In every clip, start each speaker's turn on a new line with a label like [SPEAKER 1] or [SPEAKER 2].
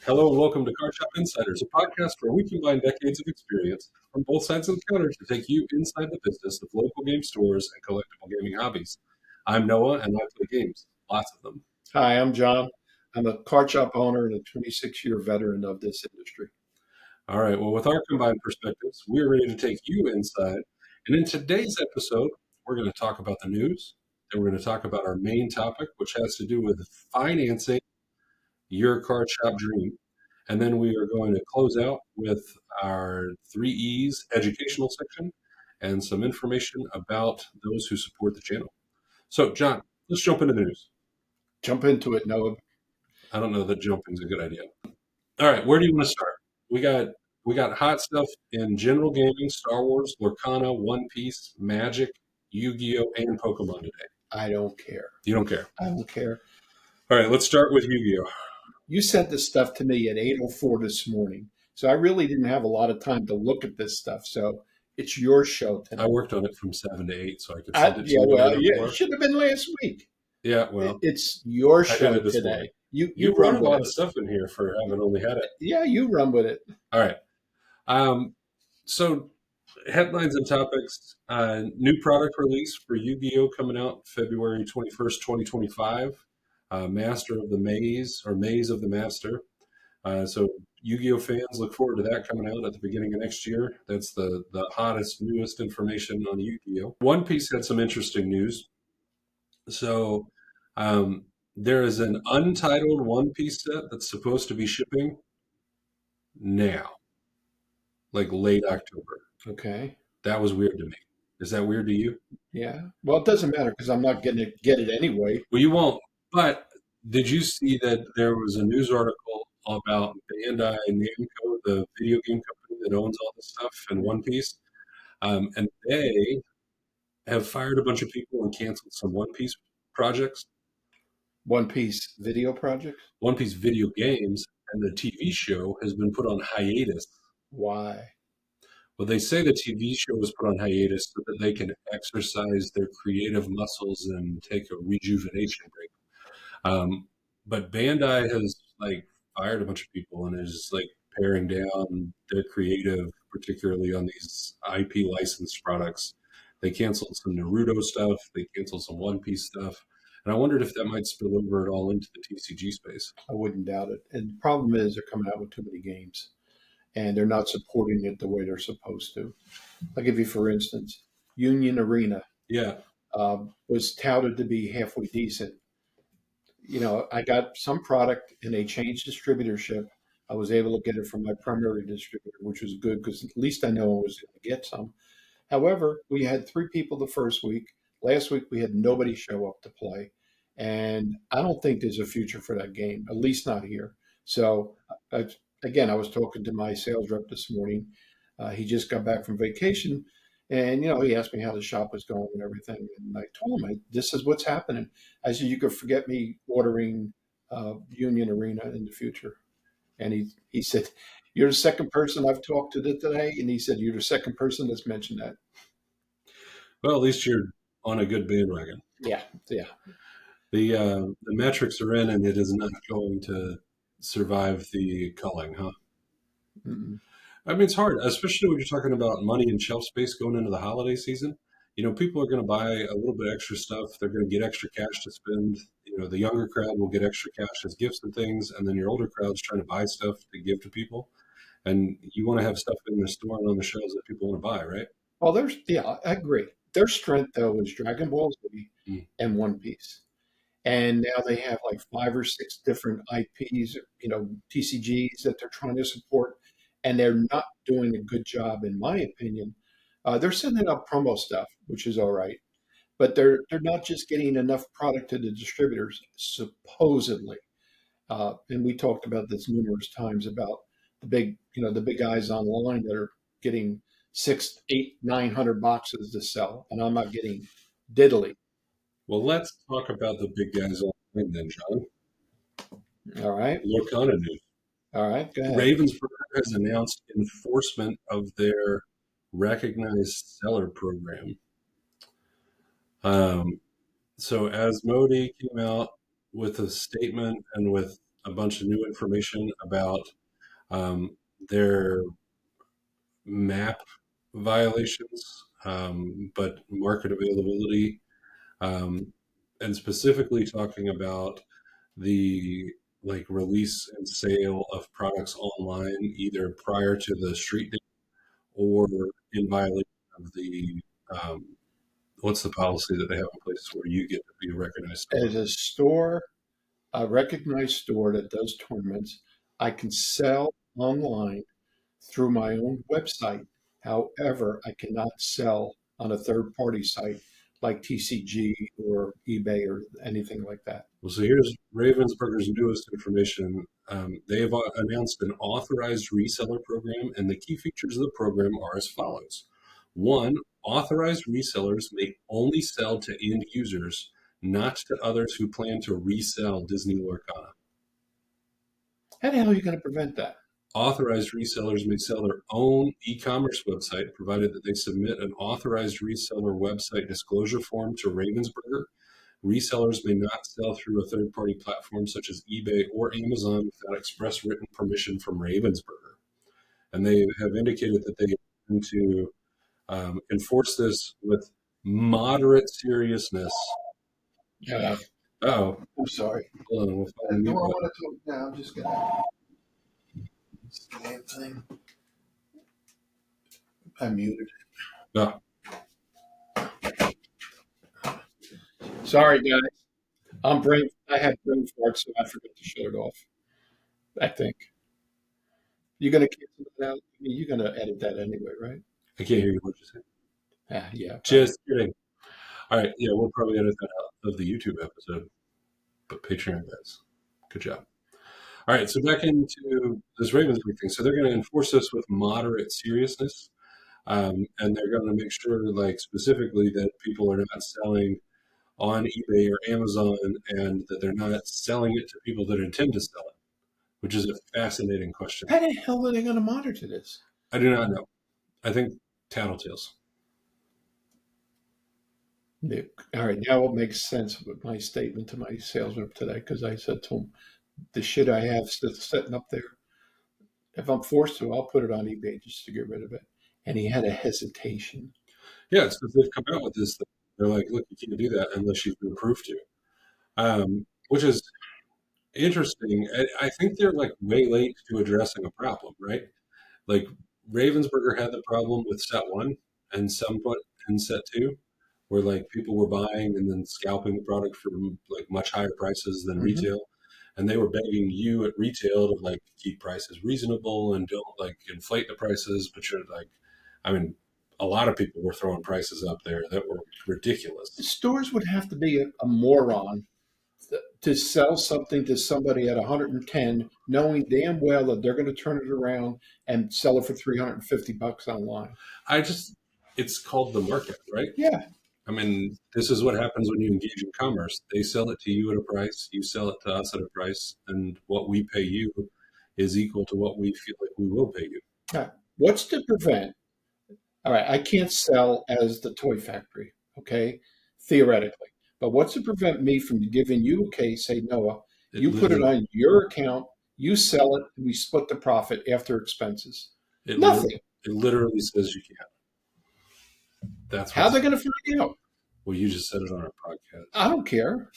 [SPEAKER 1] Hello and welcome to Card Shop Insiders, a podcast where we combine decades of experience from both sides of the counter to take you inside the business of local game stores and collectible gaming hobbies. I'm Noah and I play games, lots of them.
[SPEAKER 2] Hi, I'm John. I'm a card shop owner and a 26-year veteran of this industry.
[SPEAKER 1] All right, well, with our combined perspectives, we're ready to take you inside. And in today's episode, we're going to talk about the news, and we're going to talk about our main topic, which has to do with financing your card shop dream. And then we are going to close out with our 3E's educational section and some information about those who support the channel. So, John, let's jump into the news.
[SPEAKER 2] Jump into it, Noah.
[SPEAKER 1] I don't know that jumping's a good idea. All right, where do you want to start? We got hot stuff in general gaming, Star Wars, Lorcana, One Piece, Magic, Yu-Gi-Oh, and Pokemon today.
[SPEAKER 2] I don't care.
[SPEAKER 1] You don't care.
[SPEAKER 2] I don't care.
[SPEAKER 1] All right, let's start with Yu-Gi-Oh.
[SPEAKER 2] You sent this stuff to me at 8:04 this morning, so I really didn't have a lot of time to look at this stuff. So it's your show
[SPEAKER 1] I
[SPEAKER 2] tonight.
[SPEAKER 1] worked on it from 7 to 8, so I could send it to you.
[SPEAKER 2] It should have been last week.
[SPEAKER 1] Yeah, well,
[SPEAKER 2] It's your
[SPEAKER 1] I had
[SPEAKER 2] show
[SPEAKER 1] it this
[SPEAKER 2] today.
[SPEAKER 1] morning.
[SPEAKER 2] You
[SPEAKER 1] You
[SPEAKER 2] run
[SPEAKER 1] brought a lot
[SPEAKER 2] with
[SPEAKER 1] of
[SPEAKER 2] it.
[SPEAKER 1] stuff in here for having only had it.
[SPEAKER 2] Yeah, you run with it.
[SPEAKER 1] All right. So headlines and topics. New product release for Yu-Gi-Oh coming out February 21st, 2025. Master of the Maze, or Maze of the Master. So Yu-Gi-Oh fans, look forward to that coming out at the beginning of next year. That's the hottest, newest information on Yu-Gi-Oh. One Piece had some interesting news. So there is an untitled One Piece set that's supposed to be shipping now, like late October.
[SPEAKER 2] Okay.
[SPEAKER 1] That was weird to me. Is that weird to you?
[SPEAKER 2] Yeah. Well, it doesn't matter because I'm not going to get it anyway.
[SPEAKER 1] Well, you won't. But did you see that there was a news article about Bandai Namco, the video game company that owns all this stuff in One Piece? And they have fired a bunch of people and canceled some One Piece projects,
[SPEAKER 2] One Piece video project.
[SPEAKER 1] One Piece video games, and the TV show has been put on hiatus.
[SPEAKER 2] Why?
[SPEAKER 1] Well, they say the TV show was put on hiatus so that they can exercise their creative muscles and take a rejuvenation break. But Bandai has fired a bunch of people and is paring down their creative, particularly on these IP licensed products. They canceled some Naruto stuff. They canceled some One Piece stuff. And I wondered if that might spill over at all into the TCG space.
[SPEAKER 2] I wouldn't doubt it. And the problem is they're coming out with too many games and they're not supporting it the way they're supposed to. I'll give you, for instance, Union Arena
[SPEAKER 1] Yeah.
[SPEAKER 2] was touted to be halfway decent. I got some product and they changed distributorship. I was able to get it from my primary distributor, which was good because at least I know I was going to get some. However, we had 3 people the first week. Last week, we had nobody show up to play. And I don't think there's a future for that game, at least not here. So, again, I was talking to my sales rep this morning. He just got back from vacation. And, he asked me how the shop was going and everything. And I told him, this is what's happening. I said, you could forget me ordering Union Arena in the future. And he said, you're the second person I've talked to today. And he said, you're the second person that's mentioned that.
[SPEAKER 1] Well, at least you're on a good bandwagon.
[SPEAKER 2] Yeah.
[SPEAKER 1] The metrics are in, and it is not going to survive the culling, huh?
[SPEAKER 2] Mm-mm.
[SPEAKER 1] I mean, it's hard, especially when you're talking about money and shelf space going into the holiday season. People are going to buy a little bit extra stuff. They're going to get extra cash to spend. The younger crowd will get extra cash as gifts and things, and then your older crowd's trying to buy stuff to give to people. And you want to have stuff in the store and on the shelves that people want to buy, right?
[SPEAKER 2] Well, I agree. Their strength, though, is Dragon Ball Z and One Piece. And now they have like 5 or 6 different IPs, TCGs that they're trying to support. And they're not doing a good job, in my opinion. They're sending up promo stuff, which is all right. But they're not just getting enough product to the distributors, supposedly. And we talked about this numerous times about the big guys online that are getting 6, 8, 900 boxes to sell, and I'm not getting diddly.
[SPEAKER 1] Well, let's talk about the big guys online then, John.
[SPEAKER 2] All right.
[SPEAKER 1] Lorcana news.
[SPEAKER 2] All right. Go ahead.
[SPEAKER 1] Ravensburger has announced enforcement of their recognized seller program. So Asmodee came out with a statement and with a bunch of new information about their map violations, but market availability, um, and specifically talking about the like release and sale of products online either prior to the street date or in violation of the what's the policy that they have in place where you get to be a recognized store?
[SPEAKER 2] As a store, a recognized store that does tournaments, I can sell online through my own website. However, I cannot sell on a third party site like TCG or eBay or anything like that.
[SPEAKER 1] Well, so here's Ravensburger's newest information. They have announced an authorized reseller program, and the key features of the program are as follows. One, authorized resellers may only sell to end users, not to others who plan to resell Disney Lorcana.
[SPEAKER 2] How the hell are you going to prevent that?
[SPEAKER 1] Authorized resellers may sell their own e-commerce website, provided that they submit an authorized reseller website disclosure form to Ravensburger. Resellers may not sell through a third-party platform such as eBay or Amazon without express written permission from Ravensburger. And they have indicated that they intend to enforce this with moderate seriousness.
[SPEAKER 2] Yeah,
[SPEAKER 1] Oh,
[SPEAKER 2] I'm sorry.
[SPEAKER 1] hold on, we'll find a
[SPEAKER 2] No,
[SPEAKER 1] mute
[SPEAKER 2] I
[SPEAKER 1] button.
[SPEAKER 2] want to talk now. I'm just going to. This damn thing. I muted.
[SPEAKER 1] Oh,
[SPEAKER 2] Sorry, guys. I had brain fart, so I forgot to shut it off. I think you're going to cancel that out. I mean, you're going to edit that anyway, right?
[SPEAKER 1] I can't hear you. What you say?
[SPEAKER 2] Yeah.
[SPEAKER 1] Just kidding. All right, yeah, we'll probably edit that out of the YouTube episode, but Patreon does. Good job. All right, so back into this Ravensburg thing. So they're going to enforce this with moderate seriousness, and they're going to make sure, like specifically, that people are not selling on eBay or Amazon, and that they're not selling it to people that intend to sell it, which is a fascinating question.
[SPEAKER 2] How the hell are they going to monitor this?
[SPEAKER 1] I do not know. I think tattletales.
[SPEAKER 2] All right, now it makes sense with my statement to my sales rep today because I said to him, the shit I have sitting up there, if I'm forced to, I'll put it on eBay just to get rid of it. And he had a hesitation.
[SPEAKER 1] Yeah, it's because they've come out with this thing. They're like, look, you can't do that unless you've been approved to, which is interesting. I think they're like way late to addressing a problem, right? Like Ravensburger had the problem with set one and somewhat in set two, where like people were buying and then scalping the product for like much higher prices than retail. And they were begging you at retail to like keep prices reasonable and don't like inflate the prices. But you're like, I mean, a lot of people were throwing prices up there that were ridiculous.
[SPEAKER 2] Stores would have to be a moron to sell something to somebody at 110, knowing damn well that they're going to turn it around and sell it for $350 online.
[SPEAKER 1] It's called the market, right?
[SPEAKER 2] Yeah.
[SPEAKER 1] I mean, this is what happens when you engage in commerce. They sell it to you at a price, you sell it to us at a price, and what we pay you is equal to what we feel like we will pay you.
[SPEAKER 2] What's to prevent? All right, I can't sell as the toy factory, okay, theoretically. But what's to prevent me from giving you a case, say, Noah, you put it on your account, you sell it, and we split the profit after expenses? Nothing.
[SPEAKER 1] It literally says you can't. That's
[SPEAKER 2] how they're going to find out.
[SPEAKER 1] Well, you just said it on our podcast.
[SPEAKER 2] I don't care.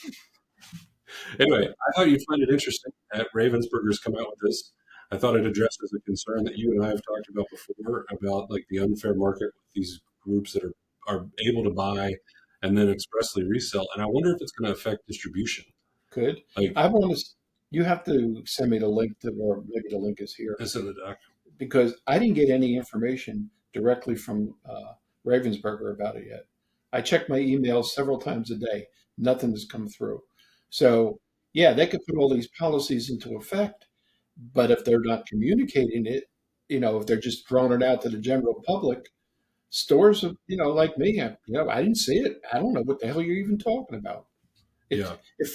[SPEAKER 1] Anyway, I thought you'd find it interesting that Ravensburger's come out with this. I thought it addresses a concern that you and I have talked about before about like the unfair market with these groups that are able to buy and then expressly resell. And I wonder if it's going to affect distribution.
[SPEAKER 2] Could.
[SPEAKER 1] Like,
[SPEAKER 2] I want to. You have to send me the link to, or maybe the link is here.
[SPEAKER 1] It's in the doc.
[SPEAKER 2] Because I didn't get any information directly from Ravensburger about it yet. I checked my emails several times a day. Nothing has come through. So, yeah, they could put all these policies into effect, but if they're not communicating it, if they're just throwing it out to the general public, stores, like me, I didn't see it. I don't know what the hell you're even talking about. It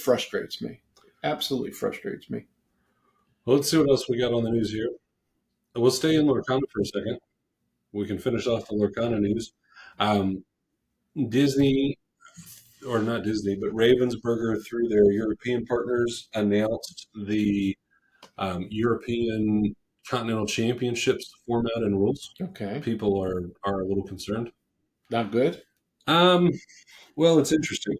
[SPEAKER 2] frustrates me. Absolutely frustrates me.
[SPEAKER 1] Well, let's see what else we got on the news here. We'll stay in Lorcana for a second. We can finish off the Lorcana news. Disney, or not Disney, but Ravensburger, through their European partners, announced the European Continental Championships format and rules.
[SPEAKER 2] Okay.
[SPEAKER 1] People are a little concerned.
[SPEAKER 2] Not good.
[SPEAKER 1] Um, well, it's interesting.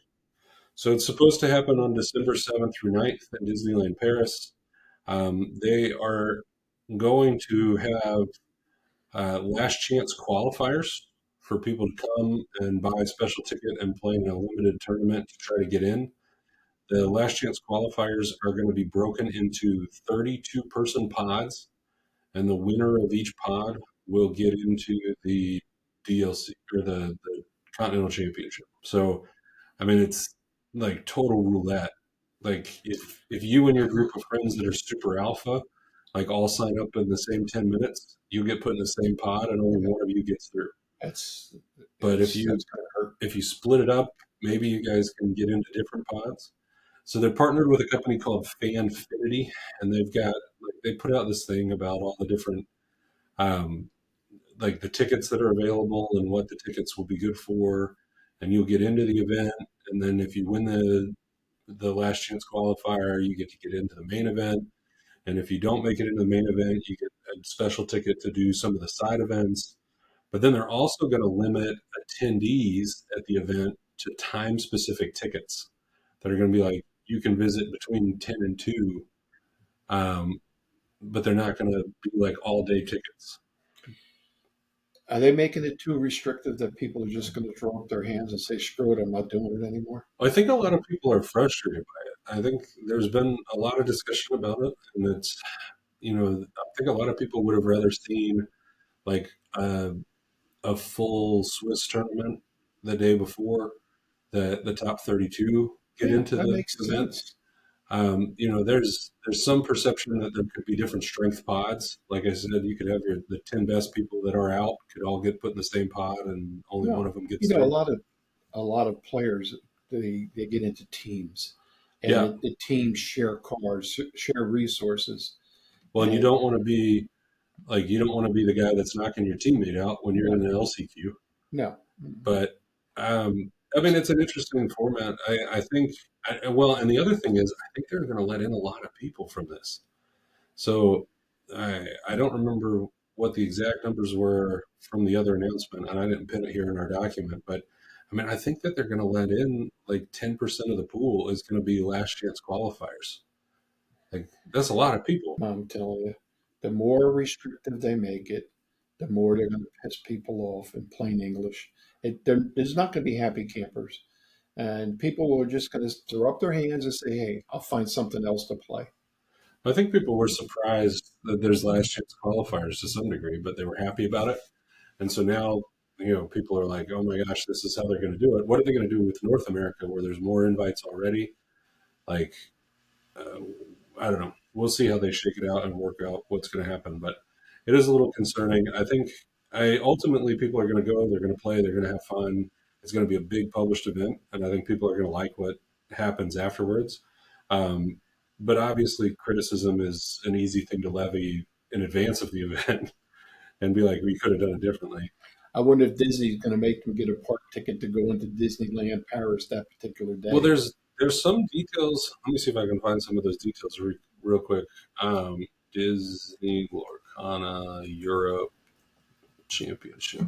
[SPEAKER 1] So it's supposed to happen on December 7th through 9th in Disneyland Paris. They are going to have last chance qualifiers for people to come and buy a special ticket and play in a limited tournament to try to get in. The last chance qualifiers are going to be broken into 32 person pods, and the winner of each pod will get into the DLC or the Continental Championship. So, I mean, it's like total roulette. Like if you and your group of friends that are super alpha, like all sign up in the same 10 minutes, you get put in the same pod and only one of you gets through.
[SPEAKER 2] That's
[SPEAKER 1] But
[SPEAKER 2] that's gonna hurt.
[SPEAKER 1] if you split it up, maybe you guys can get into different pods. So they're partnered with a company called Fanfinity, and they've got like they put out this thing about all the different um, like the tickets that are available and what the tickets will be good for, and you'll get into the event. And then if you win the last chance qualifier, you get to get into the main event. And if you don't make it into the main event, you get a special ticket to do some of the side events. But then they're also going to limit attendees at the event to time specific tickets that are going to be like you can visit between 10 and 2, um, but they're not going to be like all day tickets.
[SPEAKER 2] Are they making it too restrictive that people are just going to throw up their hands and say, "Screw it, I'm not doing it anymore"?
[SPEAKER 1] I think a lot of people are frustrated by it. I think there's been a lot of discussion about it, and it's, I think a lot of people would have rather seen like a full Swiss tournament the day before the top 32 get
[SPEAKER 2] Yeah,
[SPEAKER 1] into
[SPEAKER 2] that
[SPEAKER 1] the
[SPEAKER 2] makes
[SPEAKER 1] event.
[SPEAKER 2] sense.
[SPEAKER 1] There's some perception that there could be different strength pods. Like I said, you could have the 10 best people that are out could all get put in the same pod, and only one
[SPEAKER 2] No,
[SPEAKER 1] of them
[SPEAKER 2] you
[SPEAKER 1] gets
[SPEAKER 2] know,
[SPEAKER 1] through.
[SPEAKER 2] a lot of players they get into teams, and
[SPEAKER 1] Yeah.
[SPEAKER 2] the teams share cars, share resources,
[SPEAKER 1] Well, and you
[SPEAKER 2] and
[SPEAKER 1] don't want to be like you don't want to be the guy that's knocking your teammate out when you're
[SPEAKER 2] no,
[SPEAKER 1] in an LCQ.
[SPEAKER 2] no.
[SPEAKER 1] But I mean, it's an interesting format. I think. Well, and the other thing is, I think they're going to let in a lot of people from this. So I don't remember what the exact numbers were from the other announcement, and I didn't pin it here in our document. But I mean, I think that they're going to let in like 10% of the pool is going to be last chance qualifiers. Like that's a lot of people.
[SPEAKER 2] I'm telling you, the more restrictive they make it, the more they're going to piss people off in plain English. There's not going to be happy campers, and people are just going to throw up their hands and say, "Hey, I'll find something else to play."
[SPEAKER 1] I think people were surprised that there's last chance qualifiers to some degree, but they were happy about it. And so now, people are like, oh my gosh, this is how they're going to do it. What are they going to do with North America where there's more invites already? Like, uh, I don't know. We'll see how they shake it out and work out what's going to happen. But it is a little concerning. I think ultimately people are going to go, they're going to play, they're going to have fun. It's going to be a big published event. And I think people are going to like what happens afterwards. Um, but obviously, criticism is an easy thing to levy in advance of the event and be like, we could have done it differently.
[SPEAKER 2] I wonder if Disney's going to make them get a park ticket to go into Disneyland Paris that particular
[SPEAKER 1] Well,
[SPEAKER 2] day.
[SPEAKER 1] there's some details. Let me see if I can find some of those details real quick. Disney Lorcana Europe Championship.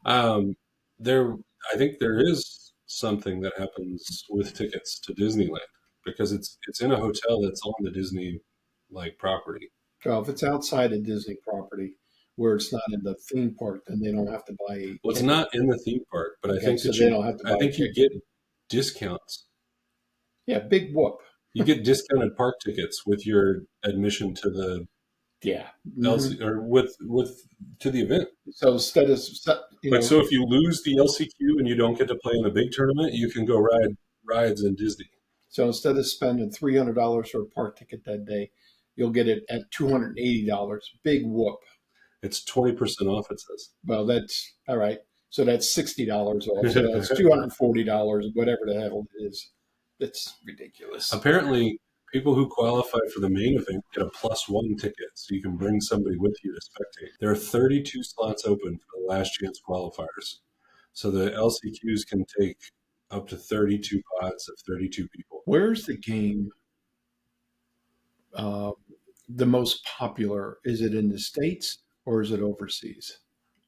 [SPEAKER 1] Um, there, I think there is something that happens with tickets to Disneyland because it's in a hotel that's on the Disney like property.
[SPEAKER 2] So if it's outside a Disney property where it's not in the theme park, then they don't have to buy a
[SPEAKER 1] Well, it's
[SPEAKER 2] ticket.
[SPEAKER 1] not in the theme park, but
[SPEAKER 2] Okay, so they don't have to
[SPEAKER 1] I
[SPEAKER 2] buy a
[SPEAKER 1] think you
[SPEAKER 2] ticket.
[SPEAKER 1] get discounts.
[SPEAKER 2] Yeah, big whoop.
[SPEAKER 1] You get discounted park tickets with your admission to the
[SPEAKER 2] Yeah.
[SPEAKER 1] LC or with to the event.
[SPEAKER 2] So instead of,
[SPEAKER 1] Like so, if you lose the LCQ and you don't get to play in the big tournament, you can go ride rides in Disney.
[SPEAKER 2] so instead of spending $300 for a park ticket that day, you'll get it at $280. Big whoop.
[SPEAKER 1] It's 20% off. It says.
[SPEAKER 2] Well, that's all right. So that's $60 off. So that's $240, whatever the hell it is. That's ridiculous.
[SPEAKER 1] Apparently, people who qualify for the main event get a +1 ticket, so you can bring somebody with you to spectate. There are 32 slots open for the last chance qualifiers, so the LCQs can take up to 32 pods of 32 people.
[SPEAKER 2] Where's the game? Uh, the most popular? Is it in the States or is it overseas?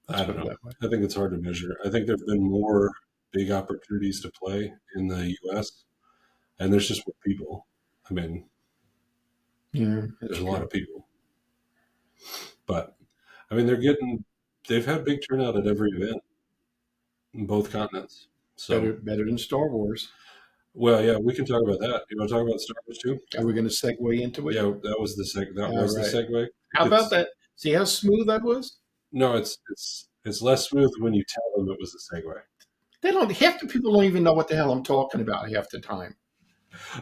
[SPEAKER 2] Let's
[SPEAKER 1] I
[SPEAKER 2] put
[SPEAKER 1] don't
[SPEAKER 2] it
[SPEAKER 1] know.
[SPEAKER 2] that way.
[SPEAKER 1] I think it's hard to measure. I think there've been more big opportunities to play in the U.S. and there's just more people. I mean,
[SPEAKER 2] Yeah,
[SPEAKER 1] there's
[SPEAKER 2] that's
[SPEAKER 1] a lot
[SPEAKER 2] true.
[SPEAKER 1] of people, but I mean, they've had big turnout at every event in both continents. So,
[SPEAKER 2] Better than Star Wars.
[SPEAKER 1] well, yeah, we can talk about that. You want to talk about Star Wars too?
[SPEAKER 2] Are we going to segue into it?
[SPEAKER 1] Yeah, that
[SPEAKER 2] All
[SPEAKER 1] was the
[SPEAKER 2] right.
[SPEAKER 1] segue.
[SPEAKER 2] How about
[SPEAKER 1] It's
[SPEAKER 2] that? See how smooth that was?
[SPEAKER 1] no, it's less smooth when you tell them it was a segue.
[SPEAKER 2] They don't. Half the people don't even know what the hell I'm talking about half the time.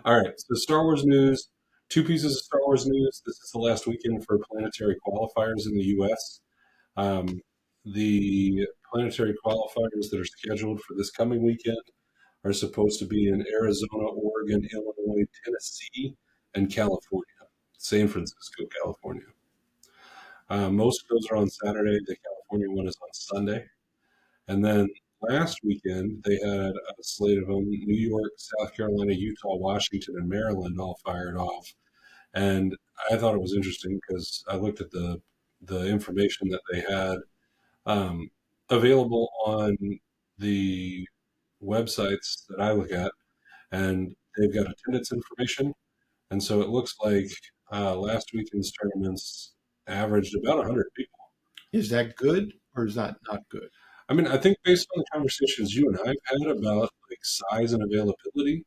[SPEAKER 1] All right, so Star Wars news. Two pieces of Star Wars news. This is the last weekend for planetary qualifiers in the U.S. Um, the planetary qualifiers that are scheduled for this coming weekend are supposed to be in Arizona, Oregon, Illinois, Tennessee, and California. San Francisco, California. Most of those are on Saturday. The California one is on Sunday. And then last weekend, they had a slate of them: New York, South Carolina, Utah, Washington, and Maryland all fired off. And I thought it was interesting because I looked at the information that they had um, available on the websites that I look at, and they've got attendance information. And so it looks like last weekend's tournaments averaged about 100 people.
[SPEAKER 2] Is that good or is that not good?
[SPEAKER 1] I mean, I think based on the conversations you and I've had about like size and availability,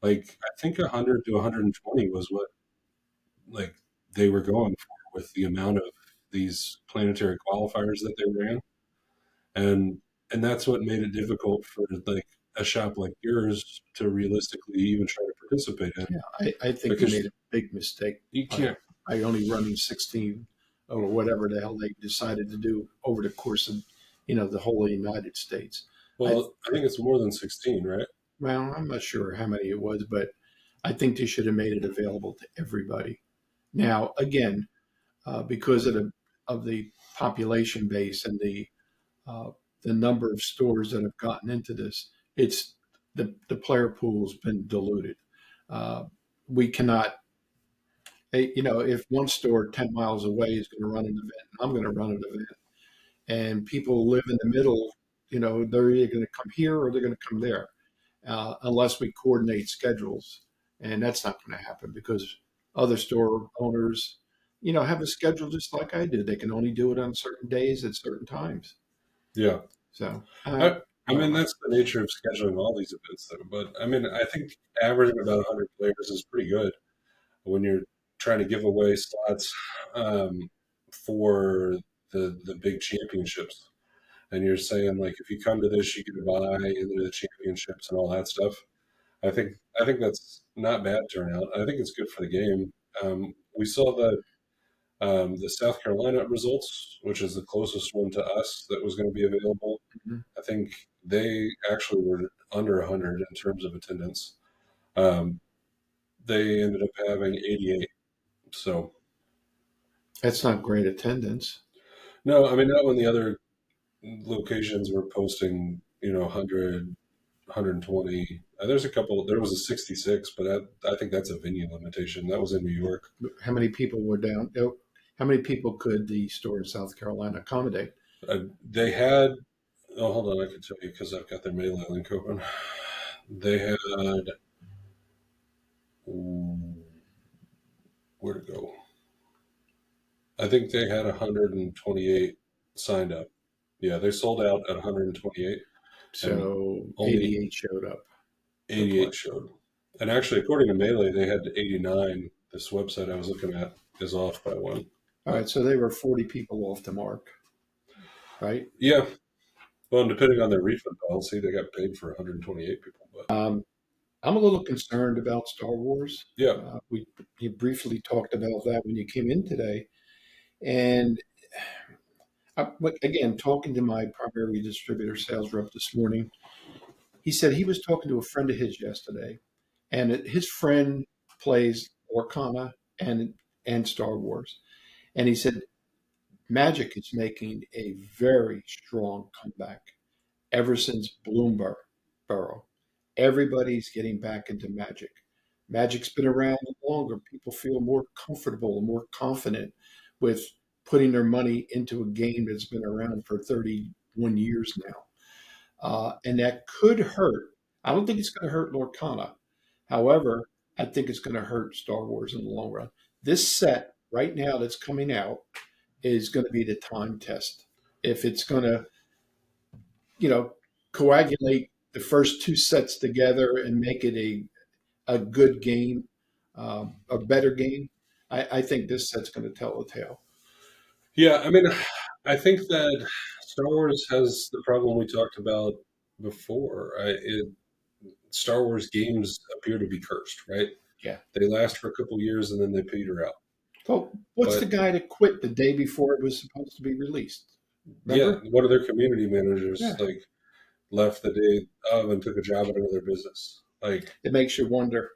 [SPEAKER 1] like I think 100 to 120 was what like they were going for with the amount of these planetary qualifiers that they ran, and that's what made it difficult for like a shop like yours to realistically even try to participate in
[SPEAKER 2] Yeah, I think they
[SPEAKER 1] because
[SPEAKER 2] made a big mistake
[SPEAKER 1] you
[SPEAKER 2] by,
[SPEAKER 1] can't.
[SPEAKER 2] by only running 16 or whatever the hell they decided to do over the course of, the whole United States. I,
[SPEAKER 1] Well, I think it's more than 16, right?
[SPEAKER 2] well, I'm not sure how many it was, but I think they should have made it available to everybody. Now, again, because of the population base and uh, the number of stores that have gotten into this, it's the player pool's been diluted. Uh, we cannot, if one store 10 miles away is going to run an event, I'm going to run an event, and people live in the middle, they're either going to come here or they're going to come there, unless we coordinate schedules. And that's not going to happen because other store owners, have a schedule just like I do. They can only do it on certain days at certain times.
[SPEAKER 1] Yeah.
[SPEAKER 2] So
[SPEAKER 1] I, I
[SPEAKER 2] I don't
[SPEAKER 1] mean,
[SPEAKER 2] know.
[SPEAKER 1] that's the nature of scheduling all these events, though. But I mean, I think averaging about 100 players is pretty good when you're trying to give away slots for the big championships. And you're saying like, if you come to this, you get to buy into the championships and all that stuff. I think that's not bad turnout. I think it's good for the game. We saw the South Carolina results, which is the closest one to us that was going to be available.
[SPEAKER 2] Mhm.
[SPEAKER 1] I think they actually were under 100 in terms of attendance. Um, they ended up having 88. So,
[SPEAKER 2] That's not great attendance.
[SPEAKER 1] no, I mean, not when the other locations were posting, 100, 120. There's a couple, there was a 66, but I think that's a venue limitation. That was in New York.
[SPEAKER 2] How many people were down? How many people could the store in South Carolina accommodate?
[SPEAKER 1] They had, oh, hold on, I can tell you because I've got their mailing link open. They had, ooh, where to go? I think they had 128 signed up. Yeah, they sold out at 128, and
[SPEAKER 2] So
[SPEAKER 1] only
[SPEAKER 2] 88 showed up to play.
[SPEAKER 1] 88 showed. And actually, according to Melee, they had 89. This website I was looking at is off by one.
[SPEAKER 2] All right, so they were 40 people off the mark, right?
[SPEAKER 1] Yeah, well, and depending on their refund policy, they got paid for 128 people. But
[SPEAKER 2] I'm a little concerned about Star Wars.
[SPEAKER 1] yeah,
[SPEAKER 2] We You briefly talked about that when you came in today, and but again, talking to my primary distributor sales rep this morning, he said he was talking to a friend of his yesterday, and his friend plays Orkana and Star Wars, and he said Magic is making a very strong comeback ever since Bloomberg. Everybody's getting back into Magic. Magic's been around longer. People feel more comfortable, more confident with putting their money into a game that's been around for 31 years now. And that could hurt. I don't think it's going to hurt Lorcana. However, I think it's going to hurt Star Wars in the long run. This set right now that's coming out is going to be the time test. If it's going to, you know, coagulate the first two sets together and make it a good game, a better game, I think this set's going to tell the tale.
[SPEAKER 1] Yeah, I mean, I think that Star Wars has the problem we talked about before. Star Wars games appear to be cursed, right?
[SPEAKER 2] Yeah.
[SPEAKER 1] They last for a couple years and then they peter out.
[SPEAKER 2] So, what's the
[SPEAKER 1] But
[SPEAKER 2] guy that quit the day before it was supposed to be released?
[SPEAKER 1] yeah,
[SPEAKER 2] Remember?
[SPEAKER 1] one of their community managers
[SPEAKER 2] Yeah.
[SPEAKER 1] like left the day of and took a job at another business. Like,
[SPEAKER 2] It makes you wonder.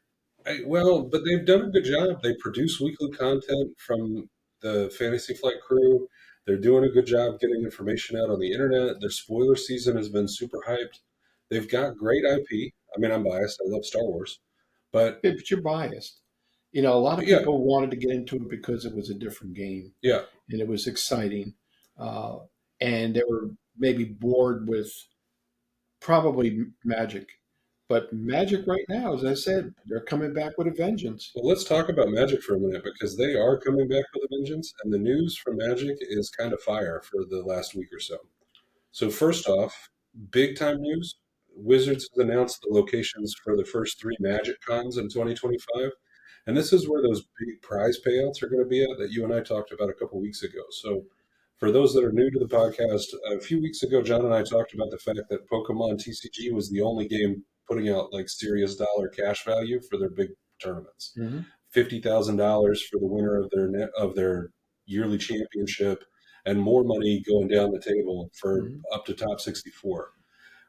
[SPEAKER 1] well, but they've done a good job. They produce weekly content from the Fantasy Flight crew. They're doing a good job getting information out on the internet. Their spoiler season has been super hyped. They've got great IP. I mean, I'm biased. I love Star Wars, but
[SPEAKER 2] Yeah, but you're biased. You know, a lot of
[SPEAKER 1] yeah,
[SPEAKER 2] people wanted to get into it because it was a different game
[SPEAKER 1] yeah.
[SPEAKER 2] and it was exciting. Uh, and they were maybe bored with probably Magic. But Magic right now, as I said, they're coming back with a vengeance.
[SPEAKER 1] Well, let's talk about Magic for a minute because they are coming back with a vengeance, and the news from Magic is kind of fire for the last week or so. So first off, big time news. Wizards has announced the locations for the first three Magic Cons in 2025. And this is where those big prize payouts are going to be at that you and I talked about a couple weeks ago. So for those that are new to the podcast, a few weeks ago, John and I talked about the fact that Pokemon TCG was the only game putting out like serious dollar cash value for their big tournaments.
[SPEAKER 2] Hmm.
[SPEAKER 1] $50,000 for the winner of their yearly championship, and more money going down the table for
[SPEAKER 2] Hmm.
[SPEAKER 1] up to top 64.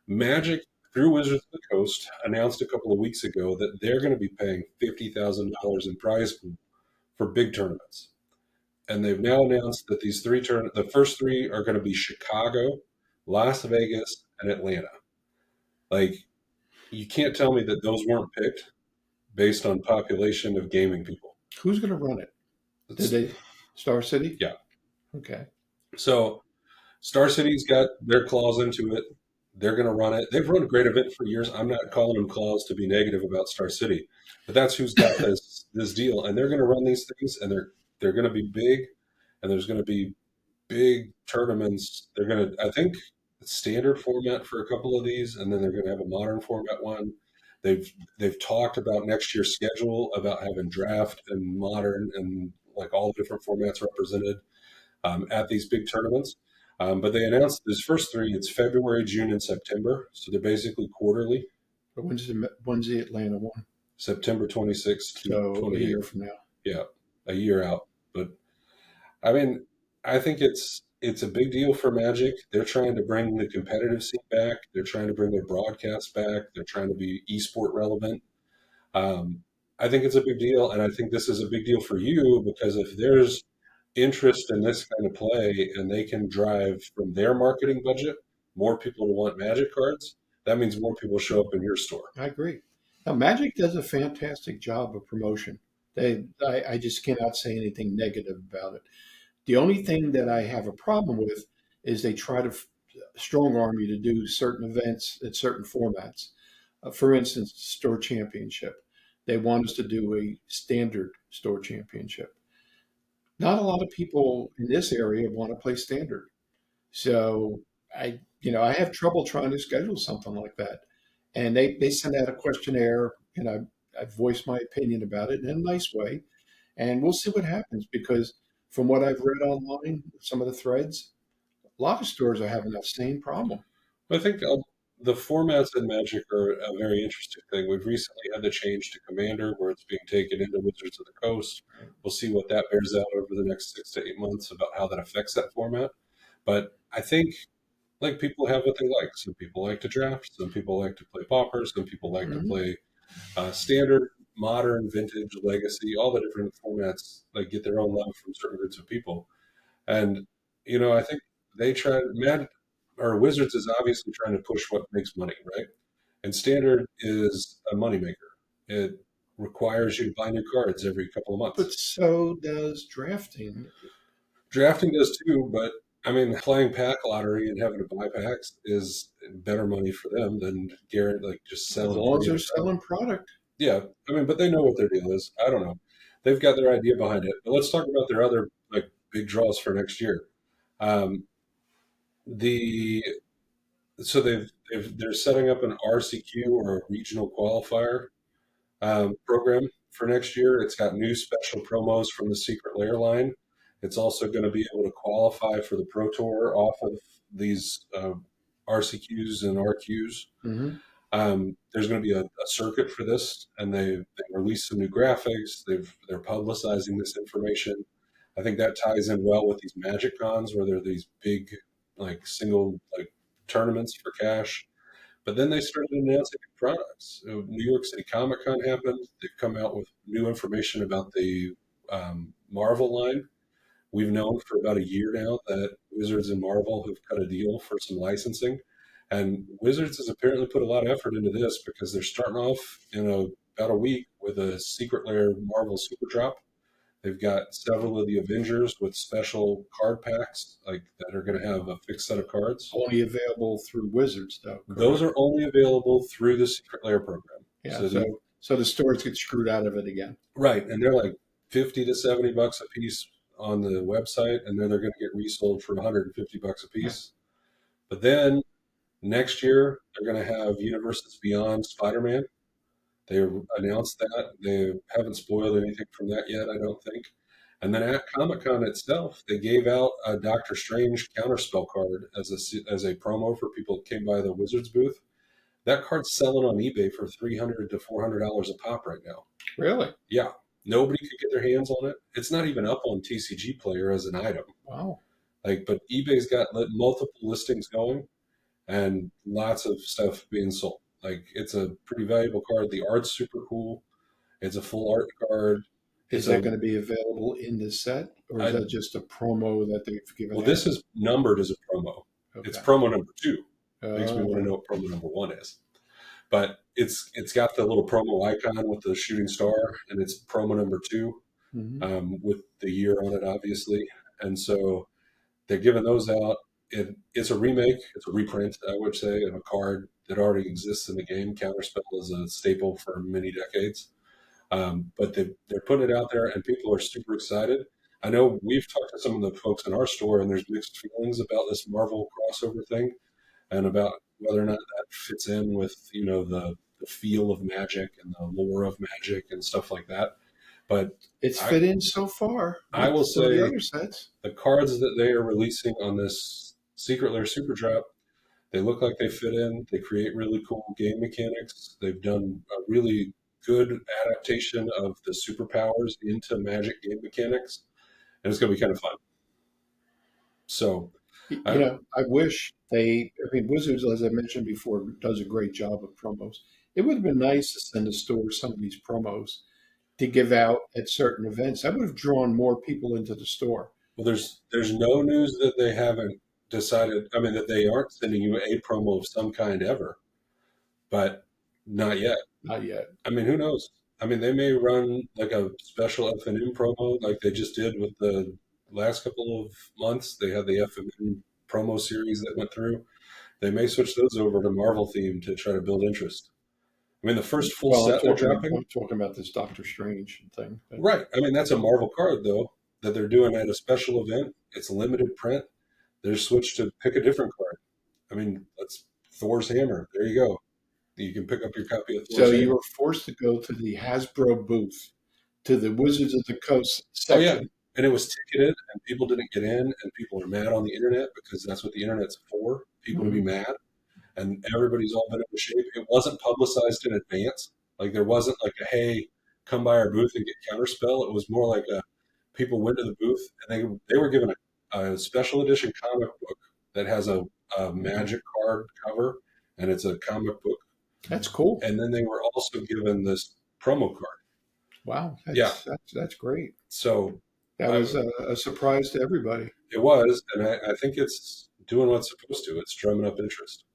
[SPEAKER 1] Magic, through Wizards of the Coast, announced a couple of weeks ago that they're going to be paying $50,000 in prize pool for big tournaments. And they've now announced that the first three are going to be Chicago, Las Vegas, and Atlanta. Like, you can't tell me that those weren't picked based on population of gaming people.
[SPEAKER 2] Who's going to run it? Did
[SPEAKER 1] It's,
[SPEAKER 2] they? Star City?
[SPEAKER 1] yeah.
[SPEAKER 2] Okay.
[SPEAKER 1] So Star City's got their claws into it. They're going to run it. They've run a great event for years. I'm not calling them claws to be negative about Star City, but that's who's got this deal, and they're going to run these things, and they're going to be big, and there's going to be big tournaments. They're going to, I think, standard format for a couple of these, and then they're going to have a modern format one. They've talked about next year's schedule about having draft and modern and like all the different formats represented at these big tournaments. But they announced this first three. It's February, June, and September. So they're basically quarterly.
[SPEAKER 2] But when's the Atlanta one?
[SPEAKER 1] September 26th to
[SPEAKER 2] So a year
[SPEAKER 1] 28th.
[SPEAKER 2] from now.
[SPEAKER 1] Yeah, a year out. But I mean, I think it's a big deal for Magic. They're trying to bring the competitive scene back. They're trying to bring their broadcast back. They're trying to be esport relevant. I think it's a big deal, and I think this is a big deal for you because if there's interest in this kind of play and they can drive from their marketing budget more people to want Magic cards, that means more people show up in your store.
[SPEAKER 2] I agree. Now, Magic does a fantastic job of promotion. I just cannot say anything negative about it. The only thing that I have a problem with is they try to strong arm you to do certain events at certain formats. For instance, store championship. They want us to do a standard store championship. Not a lot of people in this area want to play standard. So I have trouble trying to schedule something like that. And they send out a questionnaire, and I voice my opinion about it in a nice way, and we'll see what happens. Because from what I've read online, some of the threads, a lot of stores are having that same problem.
[SPEAKER 1] I think the formats in Magic are a very interesting thing. We've recently had the change to Commander, where it's being taken into Wizards of the Coast. We'll see what that bears out over the next 6 to 8 months about how that affects that format. But I think like people have what they like. Some people like to draft. Some people like to play paupers. Some people like to
[SPEAKER 2] Hmm.
[SPEAKER 1] play standard, modern, vintage, legacy. All the different formats like get their own love from certain groups of people. And I think they try. Mad or Wizards is obviously trying to push what makes money, right? And standard is a moneymaker. It requires you to buy new cards every couple of
[SPEAKER 2] But
[SPEAKER 1] months.
[SPEAKER 2] so does drafting.
[SPEAKER 1] Drafting does too, but I mean, playing pack lottery and having to buy packs is better money for them than Garrett, like just
[SPEAKER 2] As
[SPEAKER 1] selling
[SPEAKER 2] long as
[SPEAKER 1] three at
[SPEAKER 2] they're
[SPEAKER 1] a time.
[SPEAKER 2] selling product.
[SPEAKER 1] Yeah, I mean, but they know what their deal is. I don't know. They've got their idea behind it. But let's talk about their other like big draws for next year. Um, the so they're setting up an RCQ or a regional qualifier program for next year. It's got new special promos from the Secret Lair line. It's also going to be able to qualify for the Pro Tour off of these RCQs and RQs.
[SPEAKER 2] Hmm.
[SPEAKER 1] There's going to be a circuit for this, and they released some new graphics. They're publicizing this information. I think that ties in well with these Magic Cons, where they're these big, like single like tournaments for cash. But then they started announcing new products. New York City Comic Con happened. They've come out with new information about the Marvel line. We've known for about a year now that Wizards and Marvel have cut a deal for some licensing. And Wizards has apparently put a lot of effort into this because they're starting off in about a week with a Secret Lair Marvel Super Drop. They've got several of the Avengers with special card packs like that are going to have a fixed set of cards.
[SPEAKER 2] Only available through Wizards, though,
[SPEAKER 1] Those
[SPEAKER 2] correct?
[SPEAKER 1] are only available through the Secret Lair program.
[SPEAKER 2] Yeah.
[SPEAKER 1] So the
[SPEAKER 2] So the stores get screwed out of it again.
[SPEAKER 1] right, and they're like 50 to 70 bucks a piece on the website, and then they're going to get resold for 150 bucks a
[SPEAKER 2] Yeah.
[SPEAKER 1] piece. But then next year they're going to have Universes Beyond Spider-Man. They announced that. They haven't spoiled anything from that yet, I don't think. And then at Comic Con itself, they gave out a Doctor Strange counterspell card as a promo for people that came by the Wizards booth. That card's selling on eBay for $300 to $400 a pop right now.
[SPEAKER 2] Really?
[SPEAKER 1] Yeah, nobody could get their hands on it. It's not even up on TCG Player as an item.
[SPEAKER 2] Wow.
[SPEAKER 1] Like, but eBay's got multiple listings going and lots of stuff being sold. Like, it's a pretty valuable card. The art's super cool. It's a full art card.
[SPEAKER 2] Is
[SPEAKER 1] It's
[SPEAKER 2] that
[SPEAKER 1] a
[SPEAKER 2] going to be available in this set, or is
[SPEAKER 1] I,
[SPEAKER 2] that just a promo that they've given
[SPEAKER 1] well,
[SPEAKER 2] out?
[SPEAKER 1] this is numbered as a promo. It's
[SPEAKER 2] Okay.
[SPEAKER 1] promo number 2. Makes me want to
[SPEAKER 2] Uh,
[SPEAKER 1] know what promo number 1 is. But it's got the little promo icon with the shooting star, and it's promo number 2
[SPEAKER 2] mhm.
[SPEAKER 1] with the year on it, obviously. And so they're giving those out. It's a remake, it's a reprint, I would say, of a card that already exists in the game. Counterspell is a staple for many decades. But they're putting it out there, and people are super excited. I know we've talked to some of the folks in our store, and there's mixed feelings about this Marvel crossover thing and about whether or not that fits in with the feel of Magic and the lore of Magic and stuff like that. But
[SPEAKER 2] It's
[SPEAKER 1] I
[SPEAKER 2] fit in so far
[SPEAKER 1] I
[SPEAKER 2] with
[SPEAKER 1] will
[SPEAKER 2] some of the
[SPEAKER 1] say
[SPEAKER 2] other sets.
[SPEAKER 1] the cards that they are releasing on this Secret Lair Super Drop, they look like they fit in. They create really cool game mechanics. They've done a really good adaptation of the superpowers into Magic game mechanics, and it's going to be kind of fun. So,
[SPEAKER 2] You
[SPEAKER 1] I,
[SPEAKER 2] know, I wish I mean, Wizards, as I mentioned before, does a great job of promos. It would have been nice to send the store some of these promos to give out at certain events. That would have drawn more people into the store.
[SPEAKER 1] well, there's no news that they haven't decided. I mean, that they aren't sending you a promo of some kind ever, but not yet.
[SPEAKER 2] Not yet.
[SPEAKER 1] I mean, who knows? I mean, they may run like a special FNM promo like they just did with the last couple of months. They had the FNM promo series that went through. They may switch those over to Marvel theme to try to build interest. I mean, the first full
[SPEAKER 2] Well,
[SPEAKER 1] set they're dropping,
[SPEAKER 2] I'm talking about this Doctor Strange thing.
[SPEAKER 1] right? I mean, that's a Marvel card though that they're doing at a special event. It's a limited print. They're switched to pick a different card. I mean, that's Thor's hammer. There you go. You can pick up your copy of
[SPEAKER 2] So
[SPEAKER 1] Thor's
[SPEAKER 2] you
[SPEAKER 1] hammer.
[SPEAKER 2] were forced to go to the Hasbro booth, to the Wizards of the Coast
[SPEAKER 1] Oh yeah,
[SPEAKER 2] section.
[SPEAKER 1] and it was ticketed, and people didn't get in, and people are mad on the internet because that's what the internet's for. People to be
[SPEAKER 2] Mhm.
[SPEAKER 1] mad, and everybody's all bent into shape. It wasn't publicized in advance. Like there wasn't like a hey, come by our booth and get counterspell. It was more like a people went to the booth and they were given a special edition comic book that has a magic card cover, and it's a comic book.
[SPEAKER 2] That's cool.
[SPEAKER 1] And then they were also given this promo card.
[SPEAKER 2] Wow,
[SPEAKER 1] Yeah,
[SPEAKER 2] that's great.
[SPEAKER 1] so
[SPEAKER 2] That
[SPEAKER 1] I,
[SPEAKER 2] was a surprise to everybody.
[SPEAKER 1] it was, and I think it's doing what it's supposed to. It's drumming up interest.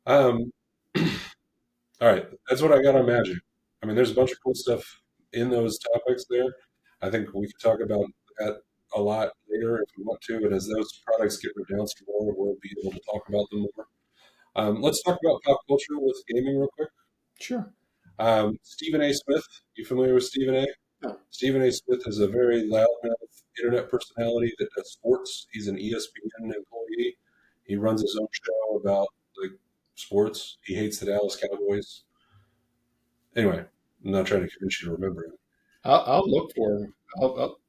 [SPEAKER 1] Um, all right, that's what I got on Magic. I mean, there's a bunch of cool stuff in those topics there. I think we can talk about that a lot later if we want to. And as those products get announced more, we'll be able to talk about them more. Let's talk about pop culture with gaming real quick.
[SPEAKER 2] Sure.
[SPEAKER 1] Stephen A. Smith. You familiar with Stephen A.?
[SPEAKER 2] No.
[SPEAKER 1] Stephen A. Smith is a very loudmouth internet personality that does sports. He's an ESPN employee. He runs his own show about like sports. He hates the Dallas Cowboys. Anyway, I'm not trying to convince you to remember him.
[SPEAKER 2] I'll look for him.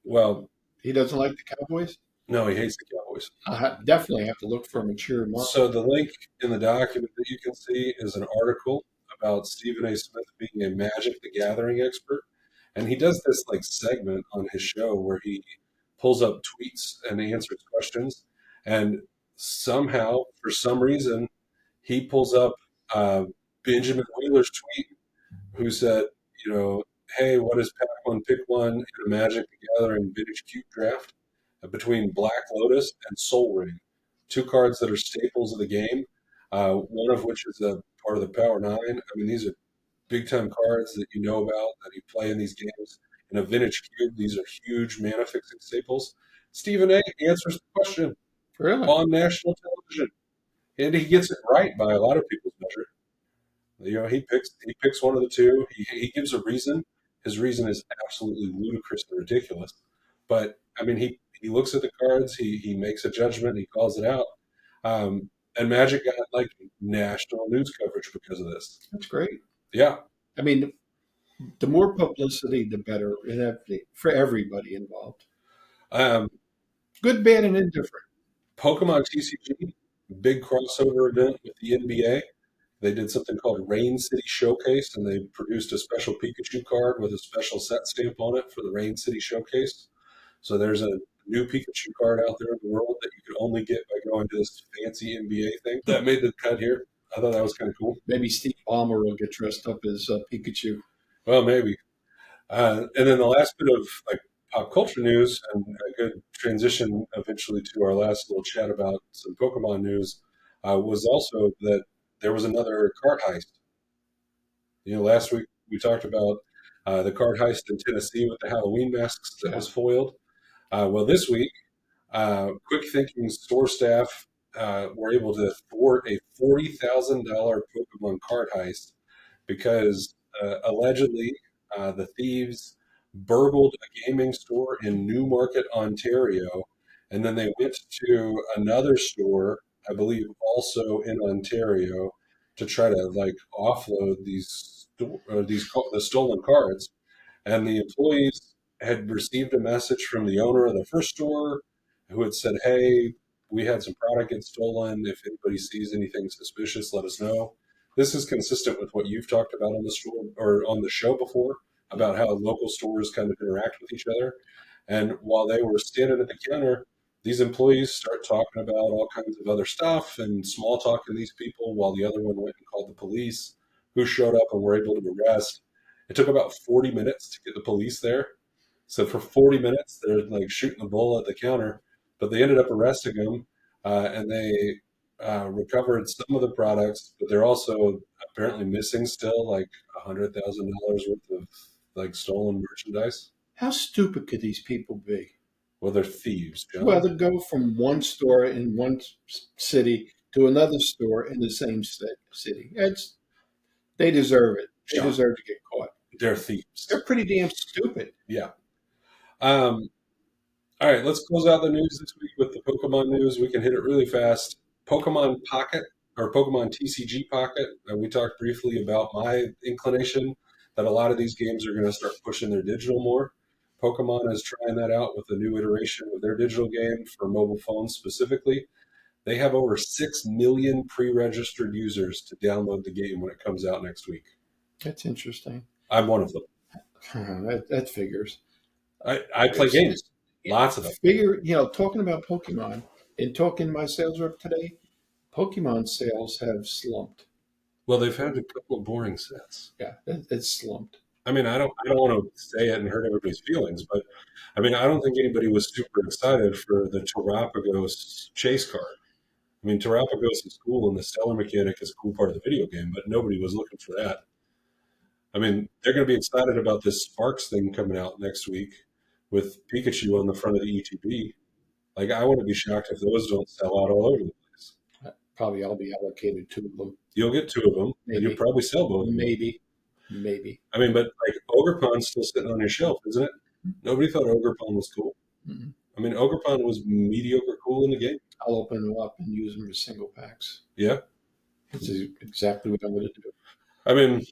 [SPEAKER 1] Well,
[SPEAKER 2] He doesn't like the Cowboys?
[SPEAKER 1] no, he hates the Cowboys.
[SPEAKER 2] Definitely have to look for him and cheer him on.
[SPEAKER 1] So the link in the document that you can see is an article about Stephen A. Smith being a Magic the Gathering expert. And he does this like segment on his show where he pulls up tweets and answers questions. And somehow, for some reason, he pulls up Benjamin Wheeler's tweet who said, you know, hey, what is Pack One Pick One in a Magic the Gathering Vintage Cube draft between Black Lotus and Soul Ring, two cards that are staples of the game, one of which is a part of the Power Nine. I mean, these are big time cards that you know about that you play in these games. In a Vintage Cube, these are huge mana fixing staples. Stephen A. answers the question
[SPEAKER 2] Really?
[SPEAKER 1] on national television, and he gets it right by a lot of people's measure. You know, he picks one of the two. He gives a reason. His reason is absolutely ludicrous and ridiculous. But I mean, he looks at the cards. He makes a judgment. He calls it out. And Magic got like national news coverage because of this.
[SPEAKER 2] That's great.
[SPEAKER 1] Yeah.
[SPEAKER 2] I mean, the more publicity, the better for everybody involved.
[SPEAKER 1] Um,
[SPEAKER 2] Good, bad, and indifferent.
[SPEAKER 1] Pokemon TCG, big crossover event with the NBA. They did something called Rain City Showcase, and they produced a special Pikachu card with a special set stamp on it for the Rain City Showcase. So there's a new Pikachu card out there in the world that you could only get by going to this fancy NBA thing. That made the cut here. I thought that was kind of cool.
[SPEAKER 2] Maybe Steve Ballmer will get dressed up as Pikachu.
[SPEAKER 1] Well, maybe. And then the last bit of like pop culture news, and a good transition eventually to our last little chat about some Pokemon news, was also that there was another card heist. You know, last week we talked about the card heist in Tennessee with the Halloween masks that was foiled. Well, this week, quick thinking store staff were able to thwart a $40,000 Pokemon card heist because allegedly the thieves burgled a gaming store in Newmarket, Ontario, and then they went to another store, I believe, also in Ontario, to try to like offload the stolen cards. And the employees had received a message from the owner of the first store who had said, "Hey, we had some product get stolen. If anybody sees anything suspicious, let us know." This is consistent with what you've talked about on the store or on the show before about how local stores kind of interact with each other. And while they were standing at the counter, these employees start talking about all kinds of other stuff and small talking these people while the other one went and called the police, who showed up and were able to arrest. It took about 40 minutes to get the police there. So for 40 minutes, they're like shooting the bull at the counter, but they ended up arresting him, and they recovered some of the products, but they're also apparently missing still like $100,000 worth of like stolen merchandise.
[SPEAKER 2] How stupid could these people be?
[SPEAKER 1] Well, they're thieves, John.
[SPEAKER 2] Well, to go from one store in one city to another store in the same city. They deserve it. They
[SPEAKER 1] John,
[SPEAKER 2] deserve to get caught.
[SPEAKER 1] they're thieves.
[SPEAKER 2] They're pretty damn stupid.
[SPEAKER 1] Yeah. All right, let's close out the news this week with the Pokemon news. We can hit it really fast. Pokemon Pocket or Pokemon TCG Pocket. We talked briefly about my inclination that a lot of these games are going to start pushing their digital more. Pokemon is trying that out with a new iteration of their digital game for mobile phones specifically. They have over 6 million pre-registered users to download the game when it comes out next week.
[SPEAKER 2] That's interesting.
[SPEAKER 1] I'm one of them.
[SPEAKER 2] That figures.
[SPEAKER 1] I play games. Lots of them.
[SPEAKER 2] Talking about Pokemon and talking to my sales rep today, Pokemon sales have slumped.
[SPEAKER 1] Well, they've had a couple of boring sets.
[SPEAKER 2] Yeah, it's slumped.
[SPEAKER 1] I mean, I don't want to say it and hurt everybody's feelings, but I mean, I don't think anybody was super excited for the Terapagos chase card. I mean, Terapagos is cool and the stellar mechanic is a cool part of the video game, but nobody was looking for that. I mean, they're going to be excited about this Sparks thing coming out next week with Pikachu on the front of the ETB. Like, I wouldn't be shocked if those don't sell out all over the place.
[SPEAKER 2] Probably I'll be allocated two of them.
[SPEAKER 1] You'll get two of them, and you'll
[SPEAKER 2] Maybe.
[SPEAKER 1] probably sell both of them.
[SPEAKER 2] Maybe.
[SPEAKER 1] I mean, but like Ogerpon's still sitting on your shelf, isn't it? Nobody thought Ogerpon was cool.
[SPEAKER 2] Mhm.
[SPEAKER 1] I mean, Ogerpon was mediocre cool in the game.
[SPEAKER 2] I'll open them up and use them as single packs.
[SPEAKER 1] Yeah.
[SPEAKER 2] This is exactly what I'm going to do.
[SPEAKER 1] I mean,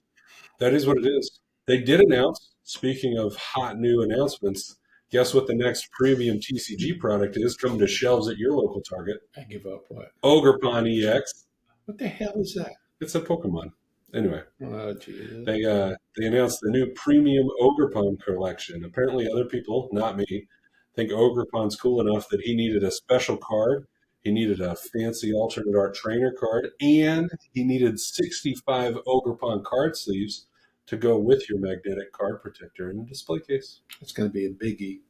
[SPEAKER 1] that is what it is. They did announce, speaking of hot new announcements, guess what the next premium TCG product is coming to shelves at your local Target?
[SPEAKER 2] I give up. What?
[SPEAKER 1] Ogerpon EX.
[SPEAKER 2] What the hell is that?
[SPEAKER 1] It's a Pokemon. Anyway,
[SPEAKER 2] Oh, Jesus.
[SPEAKER 1] they announced the new premium Ogerpon collection. Apparently, other people, not me, think Ogerpon's cool enough that he needed a special card. He needed a fancy alternate art trainer card, and he needed 65 Ogerpon card sleeves to go with your magnetic card protector and display case.
[SPEAKER 2] It's going to be a biggie.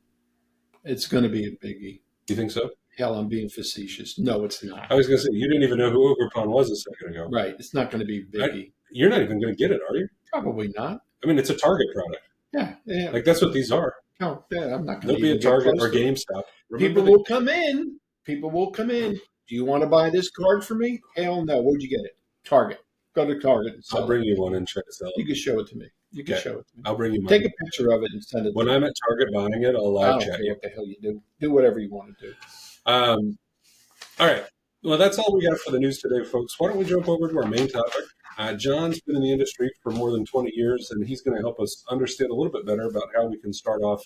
[SPEAKER 2] It's going to be a biggie.
[SPEAKER 1] You think so?
[SPEAKER 2] Hell, I'm being facetious. No, it's not.
[SPEAKER 1] I was going to say, you didn't even know who Ogerpon was a second ago.
[SPEAKER 2] Right. It's not going to be biggie.
[SPEAKER 1] You're not even going to get it, are you?
[SPEAKER 2] Probably not.
[SPEAKER 1] I mean, it's a Target product.
[SPEAKER 2] Yeah.
[SPEAKER 1] Like, that's what these are.
[SPEAKER 2] No, yeah, I'm not going
[SPEAKER 1] They'll
[SPEAKER 2] to
[SPEAKER 1] be
[SPEAKER 2] even
[SPEAKER 1] at
[SPEAKER 2] get
[SPEAKER 1] Target
[SPEAKER 2] close
[SPEAKER 1] or
[SPEAKER 2] to it.
[SPEAKER 1] GameStop.
[SPEAKER 2] People will come in. People will come in. Do you want to buy this card for me? Hell no. Where'd you get it? Target. Go to Target and sell
[SPEAKER 1] I'll bring you one and try to sell
[SPEAKER 2] You
[SPEAKER 1] it.
[SPEAKER 2] can show it to me. You can
[SPEAKER 1] Okay.
[SPEAKER 2] show it to me.
[SPEAKER 1] I'll bring you mine.
[SPEAKER 2] Take a picture of it and send it
[SPEAKER 1] When
[SPEAKER 2] to me.
[SPEAKER 1] I'm at Target buying it, I'll
[SPEAKER 2] I
[SPEAKER 1] live
[SPEAKER 2] don't
[SPEAKER 1] chat
[SPEAKER 2] care
[SPEAKER 1] you.
[SPEAKER 2] what the hell you do. Do whatever you want to do.
[SPEAKER 1] All right. Well, that's all we got for the news today, folks. Why don't we jump over to our main topic? John's been in the industry for more than 20 years, and he's going to help us understand a little bit better about how we can start off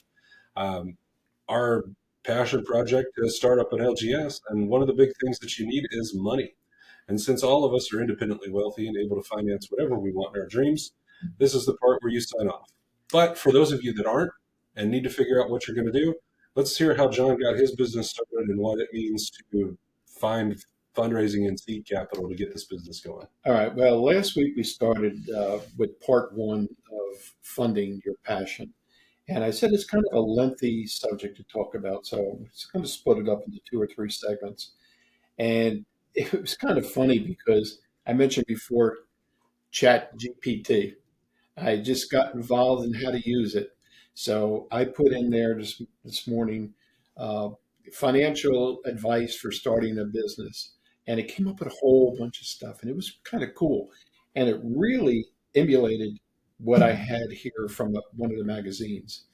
[SPEAKER 1] our passion project to start up an LGS. And one of the big things that you need is money. And since all of us are independently wealthy and able to finance whatever we want in our dreams, this is the part where you sign off. But for those of you that aren't and need to figure out what you're going to do, let's hear how John got his business started and what it means to find fundraising and seed capital to get this business going.
[SPEAKER 2] All right. Well, last week we started with part one of funding your passion. And I said it's kind of a lengthy subject to talk about. So it's going to split it up into 2 or 3 segments. And it was kind of funny because I mentioned before Chat GPT. I just got involved in how to use it. So I put in there this morning uh, financial advice for starting a business. And it came up with a whole bunch of stuff. And it was kind of cool. And it really emulated what I had here from one of the magazines.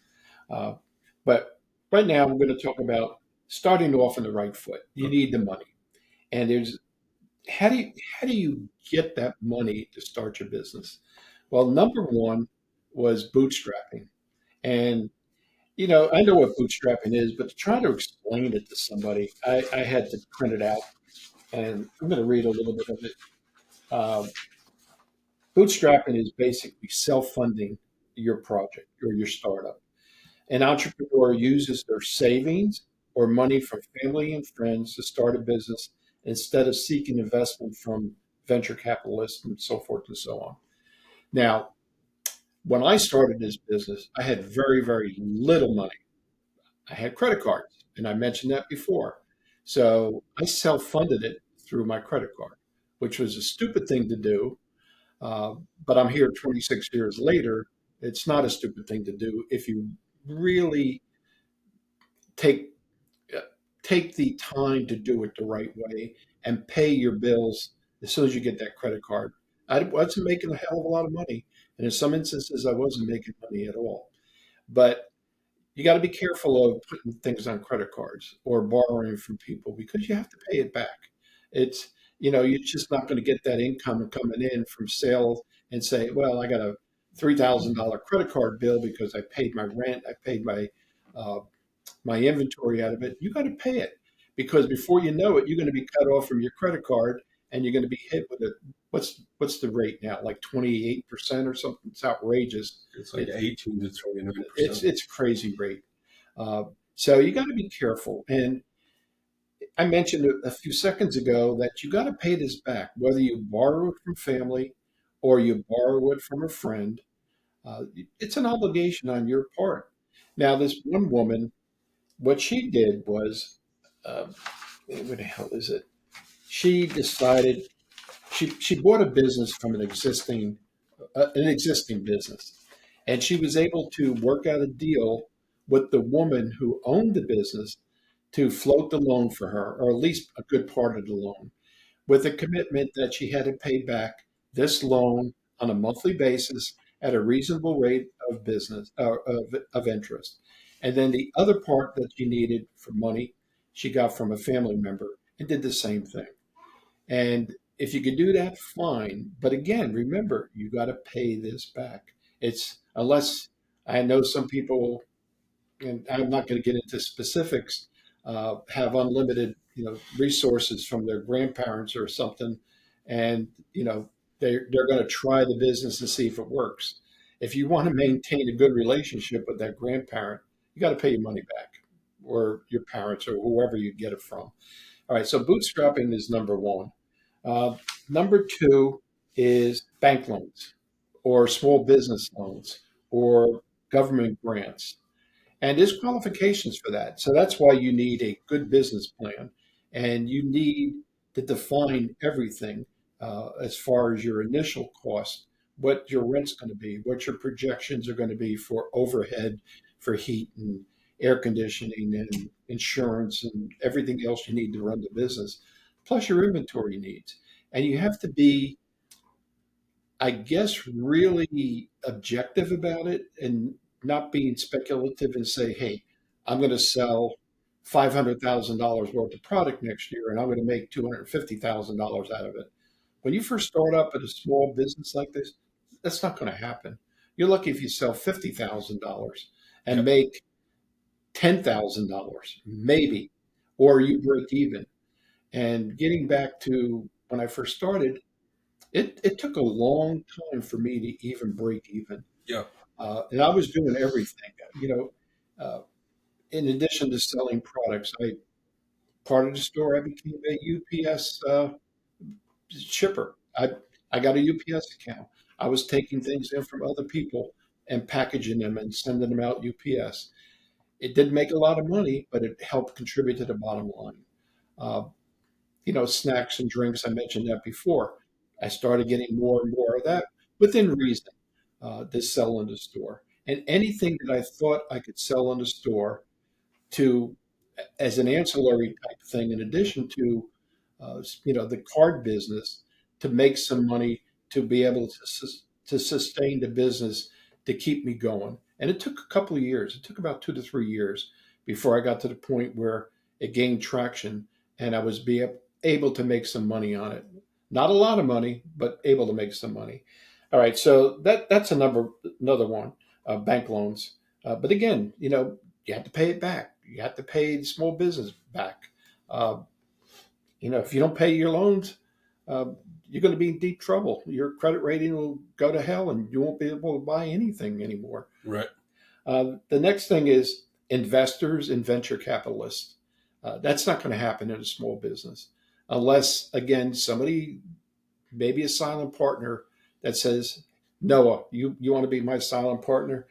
[SPEAKER 2] But right now, I'm going to talk about starting off on the right foot. You need the money. And there's how do you get that money to start your business? Well, number one was bootstrapping. And I know what bootstrapping is, but to try to explain it to somebody, I had to print it out, and I'm going to read a little bit of it. Um, Bootstrapping is basically self-funding your project or your startup. An entrepreneur uses their savings or money from family and friends to start a business instead of seeking investment from venture capitalists and so forth and so on. Now, when I started this business, I had very, very little money. I had credit cards, and I mentioned that before. So I self-funded it through my credit card, which was a stupid thing to do. But I'm here 26 years later. It's not a stupid thing to do if you really take the time to do it the right way and pay your bills as soon as you get that credit card. I wasn't making a hell of a lot of money, and in some instances, I wasn't making money at all. But you got to be careful of putting things on credit cards or borrowing from people because you have to pay it back. It's you're just not going to get that income coming in from sales and say, well, I got a $3,000 credit card bill because I paid my rent, I paid uh, my inventory out of it. You got to pay it because before you know it, you're going to be cut off from your credit card and you're going to be hit with it. What's the rate now? Like 28% or something? It's outrageous.
[SPEAKER 1] It's like 18 to 29%.
[SPEAKER 2] It's crazy rate. So you got to be careful. And I mentioned a few seconds ago that you got to pay this back, whether you borrow it from family or you borrow it from a friend. It's an obligation on your part. Now, this one woman, what she did was, what the hell is it? She decided she bought a business from an existing an existing business. And she was able to work out a deal with the woman who owned the business to float the loan for her, or at least a good part of the loan, with a commitment that she had to pay back this loan on a monthly basis at a reasonable rate of business of interest. And then the other part that she needed for money, she got from a family member and did the same thing. And if you could do that, fine. But again, remember, you got to pay this back. It's unless I know some people, and I'm not going to get into specifics, have unlimited, resources from their grandparents or something, and they're going to try the business and see if it works. If you want to maintain a good relationship with that grandparent, you got to pay your money back, or your parents, or whoever you get it from. All right, so bootstrapping is number one. Uh, Number two is bank loans or small business loans or government grants. And there's qualifications for that. So that's why you need a good business plan and you need to define everything as far as your initial cost, what your rent's going to be, what your projections are going to be for overhead, for heat and air conditioning and insurance and everything else you need to run the business, plus your inventory needs. And you have to be, I guess, really objective about it and not being speculative and say, hey, I'm going to sell $500,000 worth of product next year and I'm going to make $250,000 out of it. When you first start up at a small business like this, that's not going to happen. You're lucky if you sell $50,000 and
[SPEAKER 1] Yep.
[SPEAKER 2] make $10,000, maybe, or you break even. And getting back to when I first started, it took a long time for me to even break even.
[SPEAKER 1] Yeah.
[SPEAKER 2] And I was doing everything, you know. Uh, in addition to selling products, I part of the store I became a UPS shipper. I got a UPS account. I was taking things in from other people and packaging them and sending them out UPS. It didn't make a lot of money, but it helped contribute to the bottom line. Uh, Snacks and drinks. I mentioned that before. I started getting more and more of that within reason to sell in the store. And anything that I thought I could sell in the store to as an ancillary type thing, in addition to the card business, to make some money to be able to sustain the business to keep me going. And it took a couple of years. It took about 2 to 3 years before I got to the point where it gained traction and I was able to make some money on it. Not a lot of money, but able to make some money. All right, so that's another one, bank loans. But again, you have to pay it back. You have to pay the small business back. Uh, if you don't pay your loans, uh, you're going to be in deep trouble. Your credit rating will go to hell, and you won't be able to buy anything anymore.
[SPEAKER 1] Right.
[SPEAKER 2] The next thing is investors and venture capitalists. That's not going to happen in a small business unless, again, somebody, maybe a silent partner, that says, Noah, you want to be my silent partner?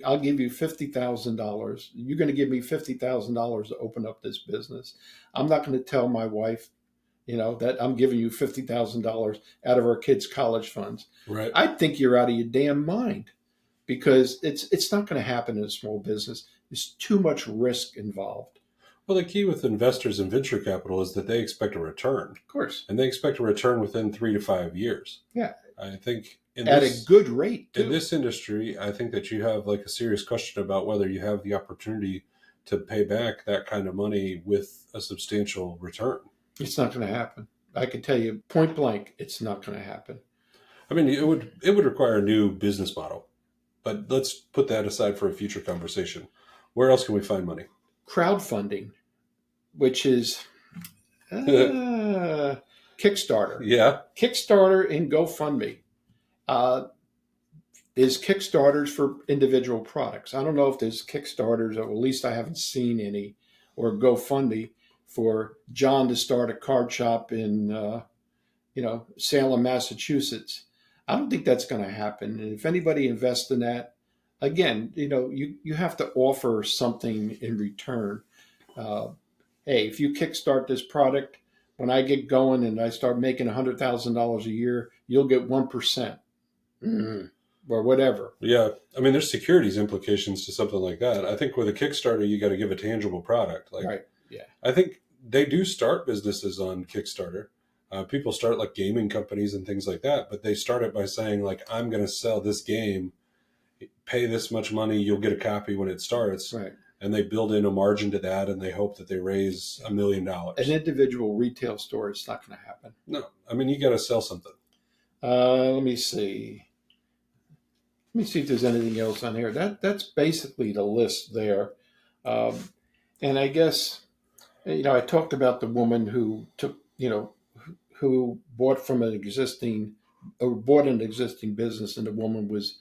[SPEAKER 2] I'll give you $50,000. You're going to give me $50,000 to open up this business. I'm not going to tell my wife, that I'm giving you $50,000 out of our kids' college funds.
[SPEAKER 1] Right.
[SPEAKER 2] I think you're out of your damn mind because it's not going to happen in a small business. There's too much risk involved.
[SPEAKER 1] Well, the key with investors in venture capital is that they expect a return,
[SPEAKER 2] Of course.
[SPEAKER 1] and they expect a return within 3 to 5 years.
[SPEAKER 2] Yeah.
[SPEAKER 1] I think
[SPEAKER 2] At a good rate,
[SPEAKER 1] in
[SPEAKER 2] too.
[SPEAKER 1] this industry, I think that you have like a serious question about whether you have the opportunity to pay back that kind of money with a substantial return.
[SPEAKER 2] It's not going to happen. I can tell you point blank, it's not going to happen.
[SPEAKER 1] I mean, it would require a new business model, but let's put that aside for a future conversation. Where else can we find money?
[SPEAKER 2] Crowdfunding, which is Kickstarter.
[SPEAKER 1] Yeah.
[SPEAKER 2] Kickstarter and GoFundMe. Uh, there's Kickstarters for individual products. I don't know if there's Kickstarters, or at least I haven't seen any, or GoFundMe for John to start a card shop in, Salem, Massachusetts. I don't think that's going to happen. And if anybody invests in that, again, you have to offer something in return. Uh, Hey, if you kickstart this product, when I get going and I start making $100,000 a year, you'll get 1%. Mm. Or whatever.
[SPEAKER 1] Yeah, I mean, there's securities implications to something like that. I think with a Kickstarter, you got to give a tangible product. Like,
[SPEAKER 2] Right. Yeah.
[SPEAKER 1] I think they do start businesses on Kickstarter. People start like gaming companies and things like that, but they start it by saying like, "I'm going to sell this game, pay this much money, you'll get a copy when it starts,"
[SPEAKER 2] Right.
[SPEAKER 1] and they build in a margin to that, and they hope that they raise $1 million.
[SPEAKER 2] An individual retail store, it's not going to happen.
[SPEAKER 1] No, I mean, you got to sell something.
[SPEAKER 2] Let me see. Let me see if there's anything else on here. That's basically the list there. Um, and I guess I talked about the woman who took who bought from an existing or bought an existing business, and the woman was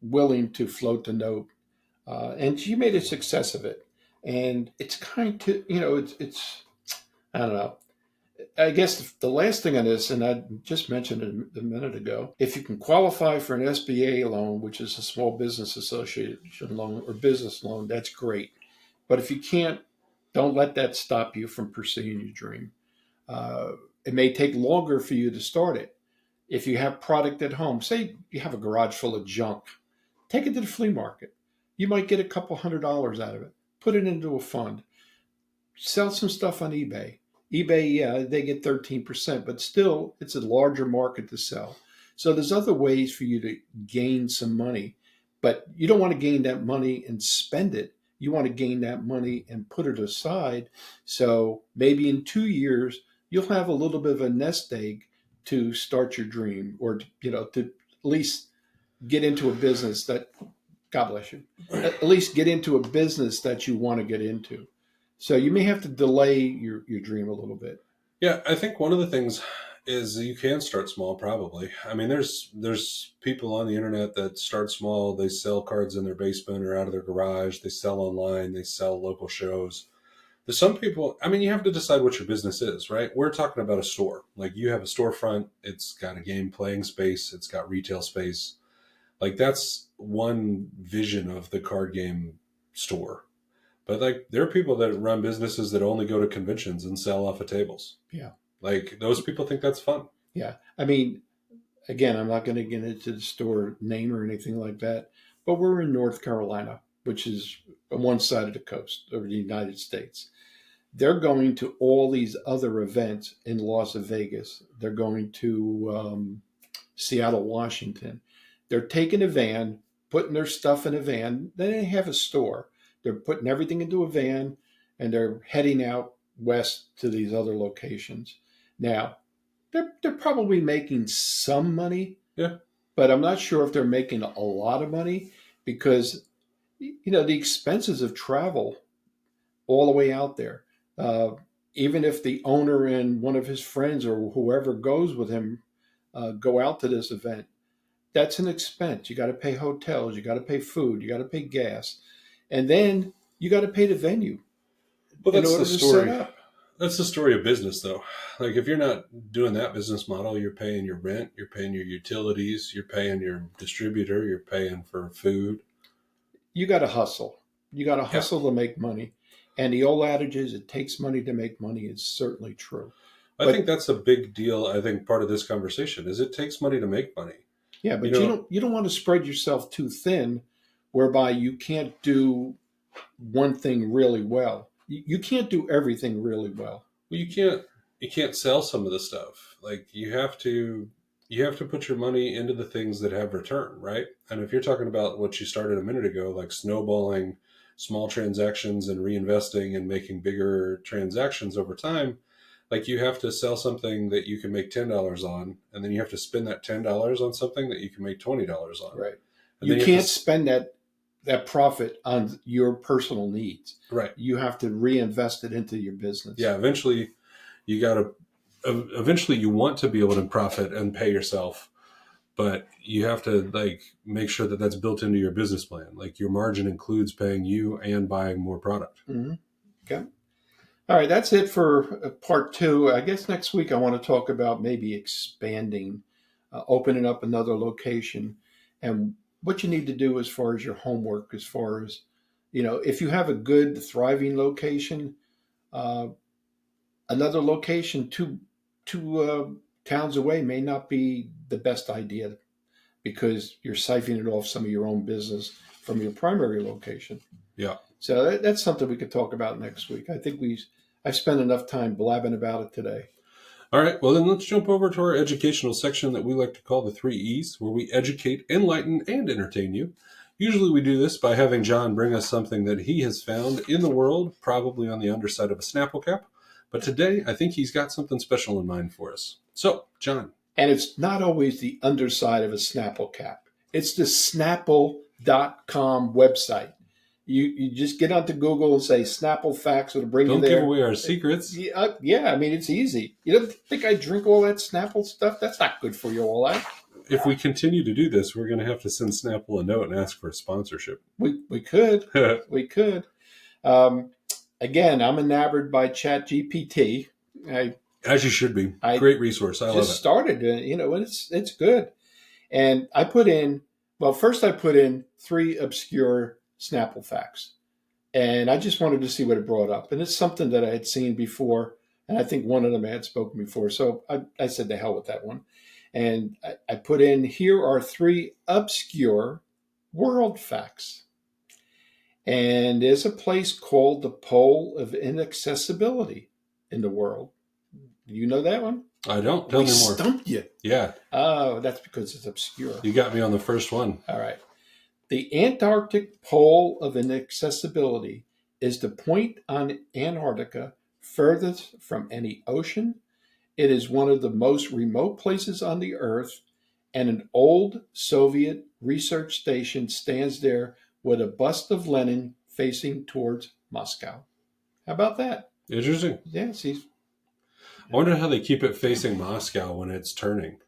[SPEAKER 2] willing to float the note, and she made a success of it. And it's kind of it's I don't know. I guess the last thing on this, and I just mentioned it a minute ago, if you can qualify for an SBA loan, which is a Small Business Association loan or business loan, that's great. But if you can't, don't let that stop you from pursuing your dream. Uh, it may take longer for you to start it. If you have product at home, say you have a garage full of junk, take it to the flea market. You might get a couple $100 out of it. Put it into a fund. Sell some stuff on eBay. eBay, yeah, they get 13%, but still, it's a larger market to sell. So there's other ways for you to gain some money, but you don't want to gain that money and spend it. You want to gain that money and put it aside. So maybe in 2 years, you'll have a little bit of a nest egg to start your dream, or to at least get into a business that, God bless you, at least get into a business that you want to get into. So you may have to delay your dream a little bit.
[SPEAKER 1] Yeah, I think one of the things is you can start small. Probably, I mean, there's people on the internet that start small. They sell cards in their basement or out of their garage. They sell online. They sell local shows. There's some people. I mean, you have to decide what your business is, right? We're talking about a store. Like you have a storefront. It's got a game playing space. It's got retail space. Like that's one vision of the card game store. But like there are people that run businesses that only go to conventions and sell off of tables.
[SPEAKER 2] Yeah.
[SPEAKER 1] Like those people think that's fun.
[SPEAKER 2] Yeah. I mean, again, I'm not going to get into the store name or anything like that, but we're in North Carolina, which is on one side of the coast of the United States. They're going to all these other events in Las Vegas. They're going to Seattle, Washington. They're taking a van, putting their stuff in a van. They have a store. They're putting everything into a van, and they're heading out west to these other locations. Now, they're probably making some money,
[SPEAKER 1] Yeah.
[SPEAKER 2] but I'm not sure if they're making a lot of money because the expenses of travel all the way out there. Uh, Even if the owner and one of his friends or whoever goes with him go out to this event, that's an expense. You got to pay hotels, you got to pay food, you got to pay gas, and then you got to pay the venue
[SPEAKER 1] Well,
[SPEAKER 2] in
[SPEAKER 1] that's
[SPEAKER 2] order
[SPEAKER 1] the
[SPEAKER 2] to set
[SPEAKER 1] story.
[SPEAKER 2] up.
[SPEAKER 1] That's the story of business, though. Like if you're not doing that business model, you're paying your rent, you're paying your utilities, you're paying your distributor, you're paying for food.
[SPEAKER 2] You got to hustle. You got to
[SPEAKER 1] Yeah.
[SPEAKER 2] hustle to make money. And the old adage is it takes money to make money is certainly true.
[SPEAKER 1] I
[SPEAKER 2] But
[SPEAKER 1] think that's a big deal. I think part of this conversation is it takes money to make money.
[SPEAKER 2] yeah,
[SPEAKER 1] You
[SPEAKER 2] but you
[SPEAKER 1] know,
[SPEAKER 2] don't want to spread yourself too thin whereby you can't do one thing really well. You can't do everything really well.
[SPEAKER 1] well, you can't sell some of the stuff. Like you have to put your money into the things that have return, right? And if you're talking about what you started a minute ago, like snowballing small transactions and reinvesting and making bigger transactions over time, like you have to sell something that you can make $10 on, and then you have to spend that $10 on something that you can make $20 on,
[SPEAKER 2] Right.
[SPEAKER 1] and
[SPEAKER 2] You
[SPEAKER 1] then you have to
[SPEAKER 2] can't spend that profit on your personal needs.
[SPEAKER 1] right.
[SPEAKER 2] You have to reinvest it into your business.
[SPEAKER 1] Yeah, eventually you got to eventually you want to be able to profit and pay yourself, but you have to like make sure that that's built into your business plan. Like your margin includes paying you and buying more product.
[SPEAKER 2] Hmm. Okay. All right, that's it for part two. I guess next week I want to talk about maybe expanding, opening up another location, and what you need to do as far as your homework, as far as, if you have a good, thriving location, uh, another location two towns away may not be the best idea. because you're siphoning off some of your own business from your primary location.
[SPEAKER 1] Yeah.
[SPEAKER 2] So that's something we could talk about next week. I think I've spent enough time blabbing about it today.
[SPEAKER 1] All right. Well, then let's jump over to our educational section that we like to call the 3 E's, where we educate, enlighten, and entertain you. Usually we do this by having John bring us something that he has found in the world, probably on the underside of a Snapple cap. But today, I think he's got something special in mind for us. So, John.
[SPEAKER 2] And it's not always the underside of a Snapple cap. It's the Snapple.com website. You just get onto Google and say Snapple facts. It'll bring you there.
[SPEAKER 1] Don't give away our secrets.
[SPEAKER 2] Yeah, I mean, it's easy. You don't think I drink all that Snapple stuff? That's not good for you, all that.
[SPEAKER 1] If we continue to do this, we're going to have to send Snapple a note and ask for a sponsorship.
[SPEAKER 2] We could. We could. Again, I'm enamored by ChatGPT.
[SPEAKER 1] As you should be. Great resource. I love it.
[SPEAKER 2] Just started, and it's good. And I put in 3 obscure Snapple facts. And I just wanted to see what it brought up. And it's something that I had seen before. And I think one of them I had spoken before. So I said the hell with that one. And I put in, here are 3 obscure world facts. And there's a place called the Pole of Inaccessibility in the world. Do you know that one?
[SPEAKER 1] I don't. Tell me more.
[SPEAKER 2] Stumped you.
[SPEAKER 1] Yeah.
[SPEAKER 2] Oh, that's because it's obscure.
[SPEAKER 1] You got me on the first one.
[SPEAKER 2] All right. The Antarctic Pole of Inaccessibility is the point on Antarctica furthest from any ocean. It is one of the most remote places on the Earth, and an old Soviet research station stands there with a bust of Lenin facing towards Moscow. How about that?
[SPEAKER 1] Interesting.
[SPEAKER 2] Yeah, see.
[SPEAKER 1] I wonder how they keep it facing Moscow when it's turning.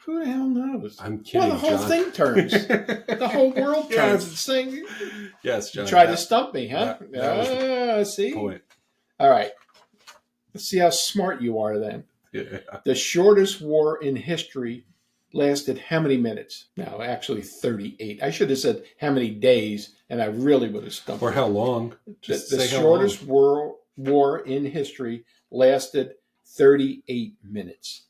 [SPEAKER 2] Who the hell knows?
[SPEAKER 1] I'm kidding,
[SPEAKER 2] Well, the whole
[SPEAKER 1] John.
[SPEAKER 2] thing turns. The whole world turns. It's saying,
[SPEAKER 1] yes, John.
[SPEAKER 2] You tried to stump me, huh?
[SPEAKER 1] That was
[SPEAKER 2] see?
[SPEAKER 1] Point.
[SPEAKER 2] All right. Let's see how smart you are then.
[SPEAKER 1] Yeah.
[SPEAKER 2] The shortest war in history lasted how many minutes? No, actually 38. I should have said how many days, and I really would have stumped
[SPEAKER 1] Or how long.
[SPEAKER 2] The shortest war in history lasted 38 minutes.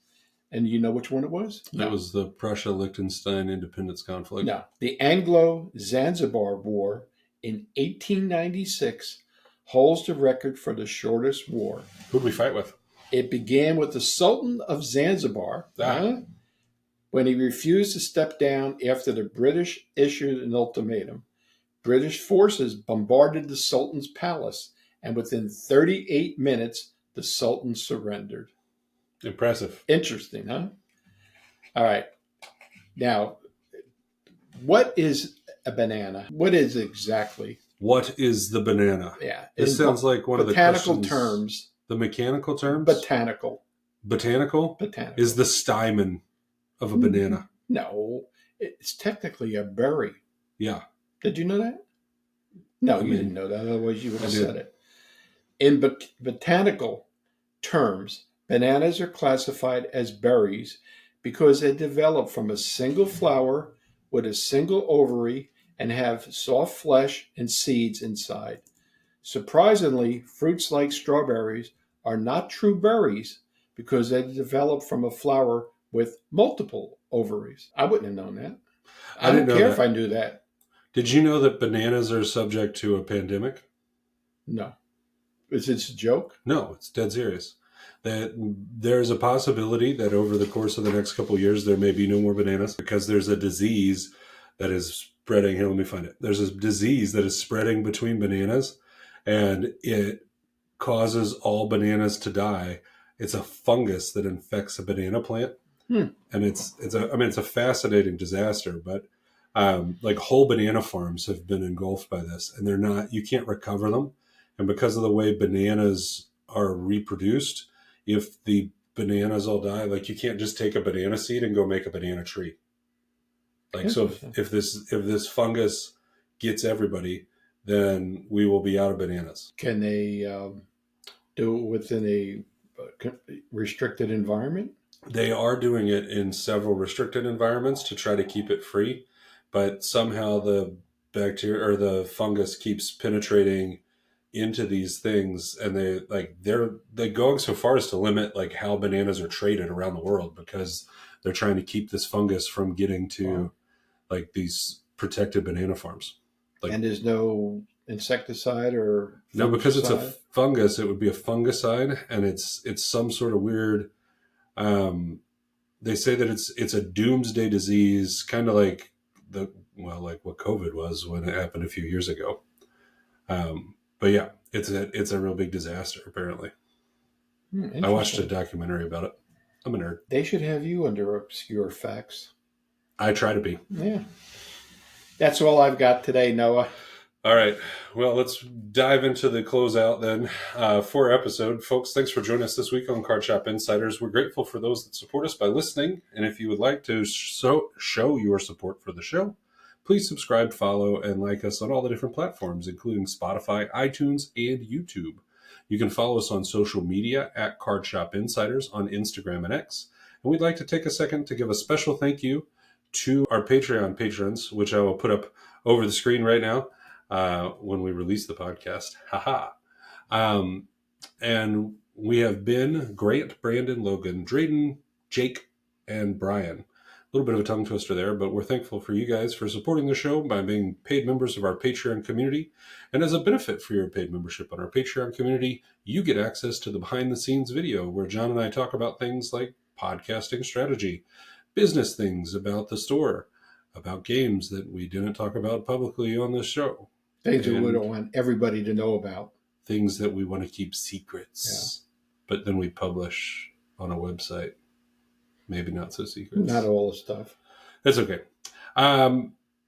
[SPEAKER 2] And you know which one it was?
[SPEAKER 1] That was the Prussia-Liechtenstein independence conflict.
[SPEAKER 2] No. The Anglo-Zanzibar War in 1896 holds the record for the shortest war.
[SPEAKER 1] Who'd we fight with?
[SPEAKER 2] It began with the Sultan of Zanzibar when he refused to step down after the British issued an ultimatum. British forces bombarded the Sultan's palace, and within 38 minutes, the Sultan surrendered.
[SPEAKER 1] Impressive.
[SPEAKER 2] Interesting, huh? All right. Now, what is a banana? What is exactly?
[SPEAKER 1] What is the banana?
[SPEAKER 2] Yeah.
[SPEAKER 1] This sounds like one of the
[SPEAKER 2] botanical terms.
[SPEAKER 1] The mechanical terms?
[SPEAKER 2] Botanical.
[SPEAKER 1] Botanical?
[SPEAKER 2] Botanical.
[SPEAKER 1] Is the stamen of a banana.
[SPEAKER 2] No. It's technically a berry.
[SPEAKER 1] Yeah.
[SPEAKER 2] Did you know that? No, you didn't know that. Otherwise, you would have said it. In botanical terms, bananas are classified as berries because they develop from a single flower with a single ovary and have soft flesh and seeds inside. Surprisingly, fruits like strawberries are not true berries because they develop from a flower with multiple ovaries. I wouldn't have known that. I don't care if I knew that.
[SPEAKER 1] Did you know that bananas are subject to a pandemic?
[SPEAKER 2] No. Is it a joke?
[SPEAKER 1] No, it's dead serious. That there's a possibility that over the course of the next couple of years, there may be no more bananas because there's a disease that is spreading. Here, let me find it. There's a disease that is spreading between bananas, and it causes all bananas to die. It's a fungus that infects a banana plant. And it's a fascinating disaster, but like whole banana farms have been engulfed by this, and you can't recover them. And because of the way bananas are reproduced, if the bananas all die, like you can't just take a banana seed and go make a banana tree. Like, so if this fungus gets everybody, then we will be out of bananas.
[SPEAKER 2] Can they do it within a restricted environment?
[SPEAKER 1] They are doing it in several restricted environments to try to keep it free, but somehow the bacteria or the fungus keeps penetrating into these things, and they're going so far as to limit like how bananas are traded around the world because they're trying to keep this fungus from getting to
[SPEAKER 2] Wow.
[SPEAKER 1] like these protected banana farms. Like,
[SPEAKER 2] And there's no insecticide or
[SPEAKER 1] no, because it's a
[SPEAKER 2] fungicide?
[SPEAKER 1] fungus, it would be a fungicide, and it's some sort of weird. Um, they say that it's a doomsday disease, kind of like like what COVID was when it happened a few years ago. But yeah, it's a real big disaster. Apparently, I watched a
[SPEAKER 2] Interesting.
[SPEAKER 1] documentary about it. I'm a nerd.
[SPEAKER 2] They should have you under obscure facts.
[SPEAKER 1] I try to be.
[SPEAKER 2] Yeah. That's all I've got today, Noah.
[SPEAKER 1] All right. Well, let's dive into the closeout then for our episode. Folks, thanks for joining us this week on Card Shop Insiders. We're grateful for those that support us by listening. And if you would like to show your support for the show, please subscribe, follow, and like us on all the different platforms, including Spotify, iTunes, and YouTube. You can follow us on social media at Card Shop Insiders on Instagram and X. And we'd like to take a second to give a special thank you to our Patreon patrons, which I will put up over the screen right now. When we release the podcast. Haha. And we have been Grant, Brandon, Logan, Drayden, Jake, and Brian. A little bit of a tongue twister there, but we're thankful for you guys for supporting the show by being paid members of our Patreon community. And as a benefit for your paid membership on our Patreon community, you get access to the behind the scenes video where John and I talk about things like podcasting strategy, business things about the store, about games that we didn't talk about publicly on this show,
[SPEAKER 2] Things we
[SPEAKER 1] and
[SPEAKER 2] would want everybody to know about.
[SPEAKER 1] things that we want to keep secrets, but then we publish on a website. Maybe not so secrets.
[SPEAKER 2] Not all the stuff.
[SPEAKER 1] That's okay.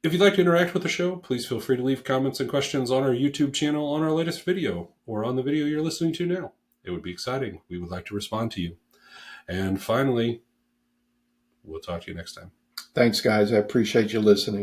[SPEAKER 1] If you'd like to interact with the show, please feel free to leave comments and questions on our YouTube channel on our latest video or on the video you're listening to now. It would be exciting. We would like to respond to you. And finally, we'll talk to you next time.
[SPEAKER 2] Thanks, guys. I appreciate you listening.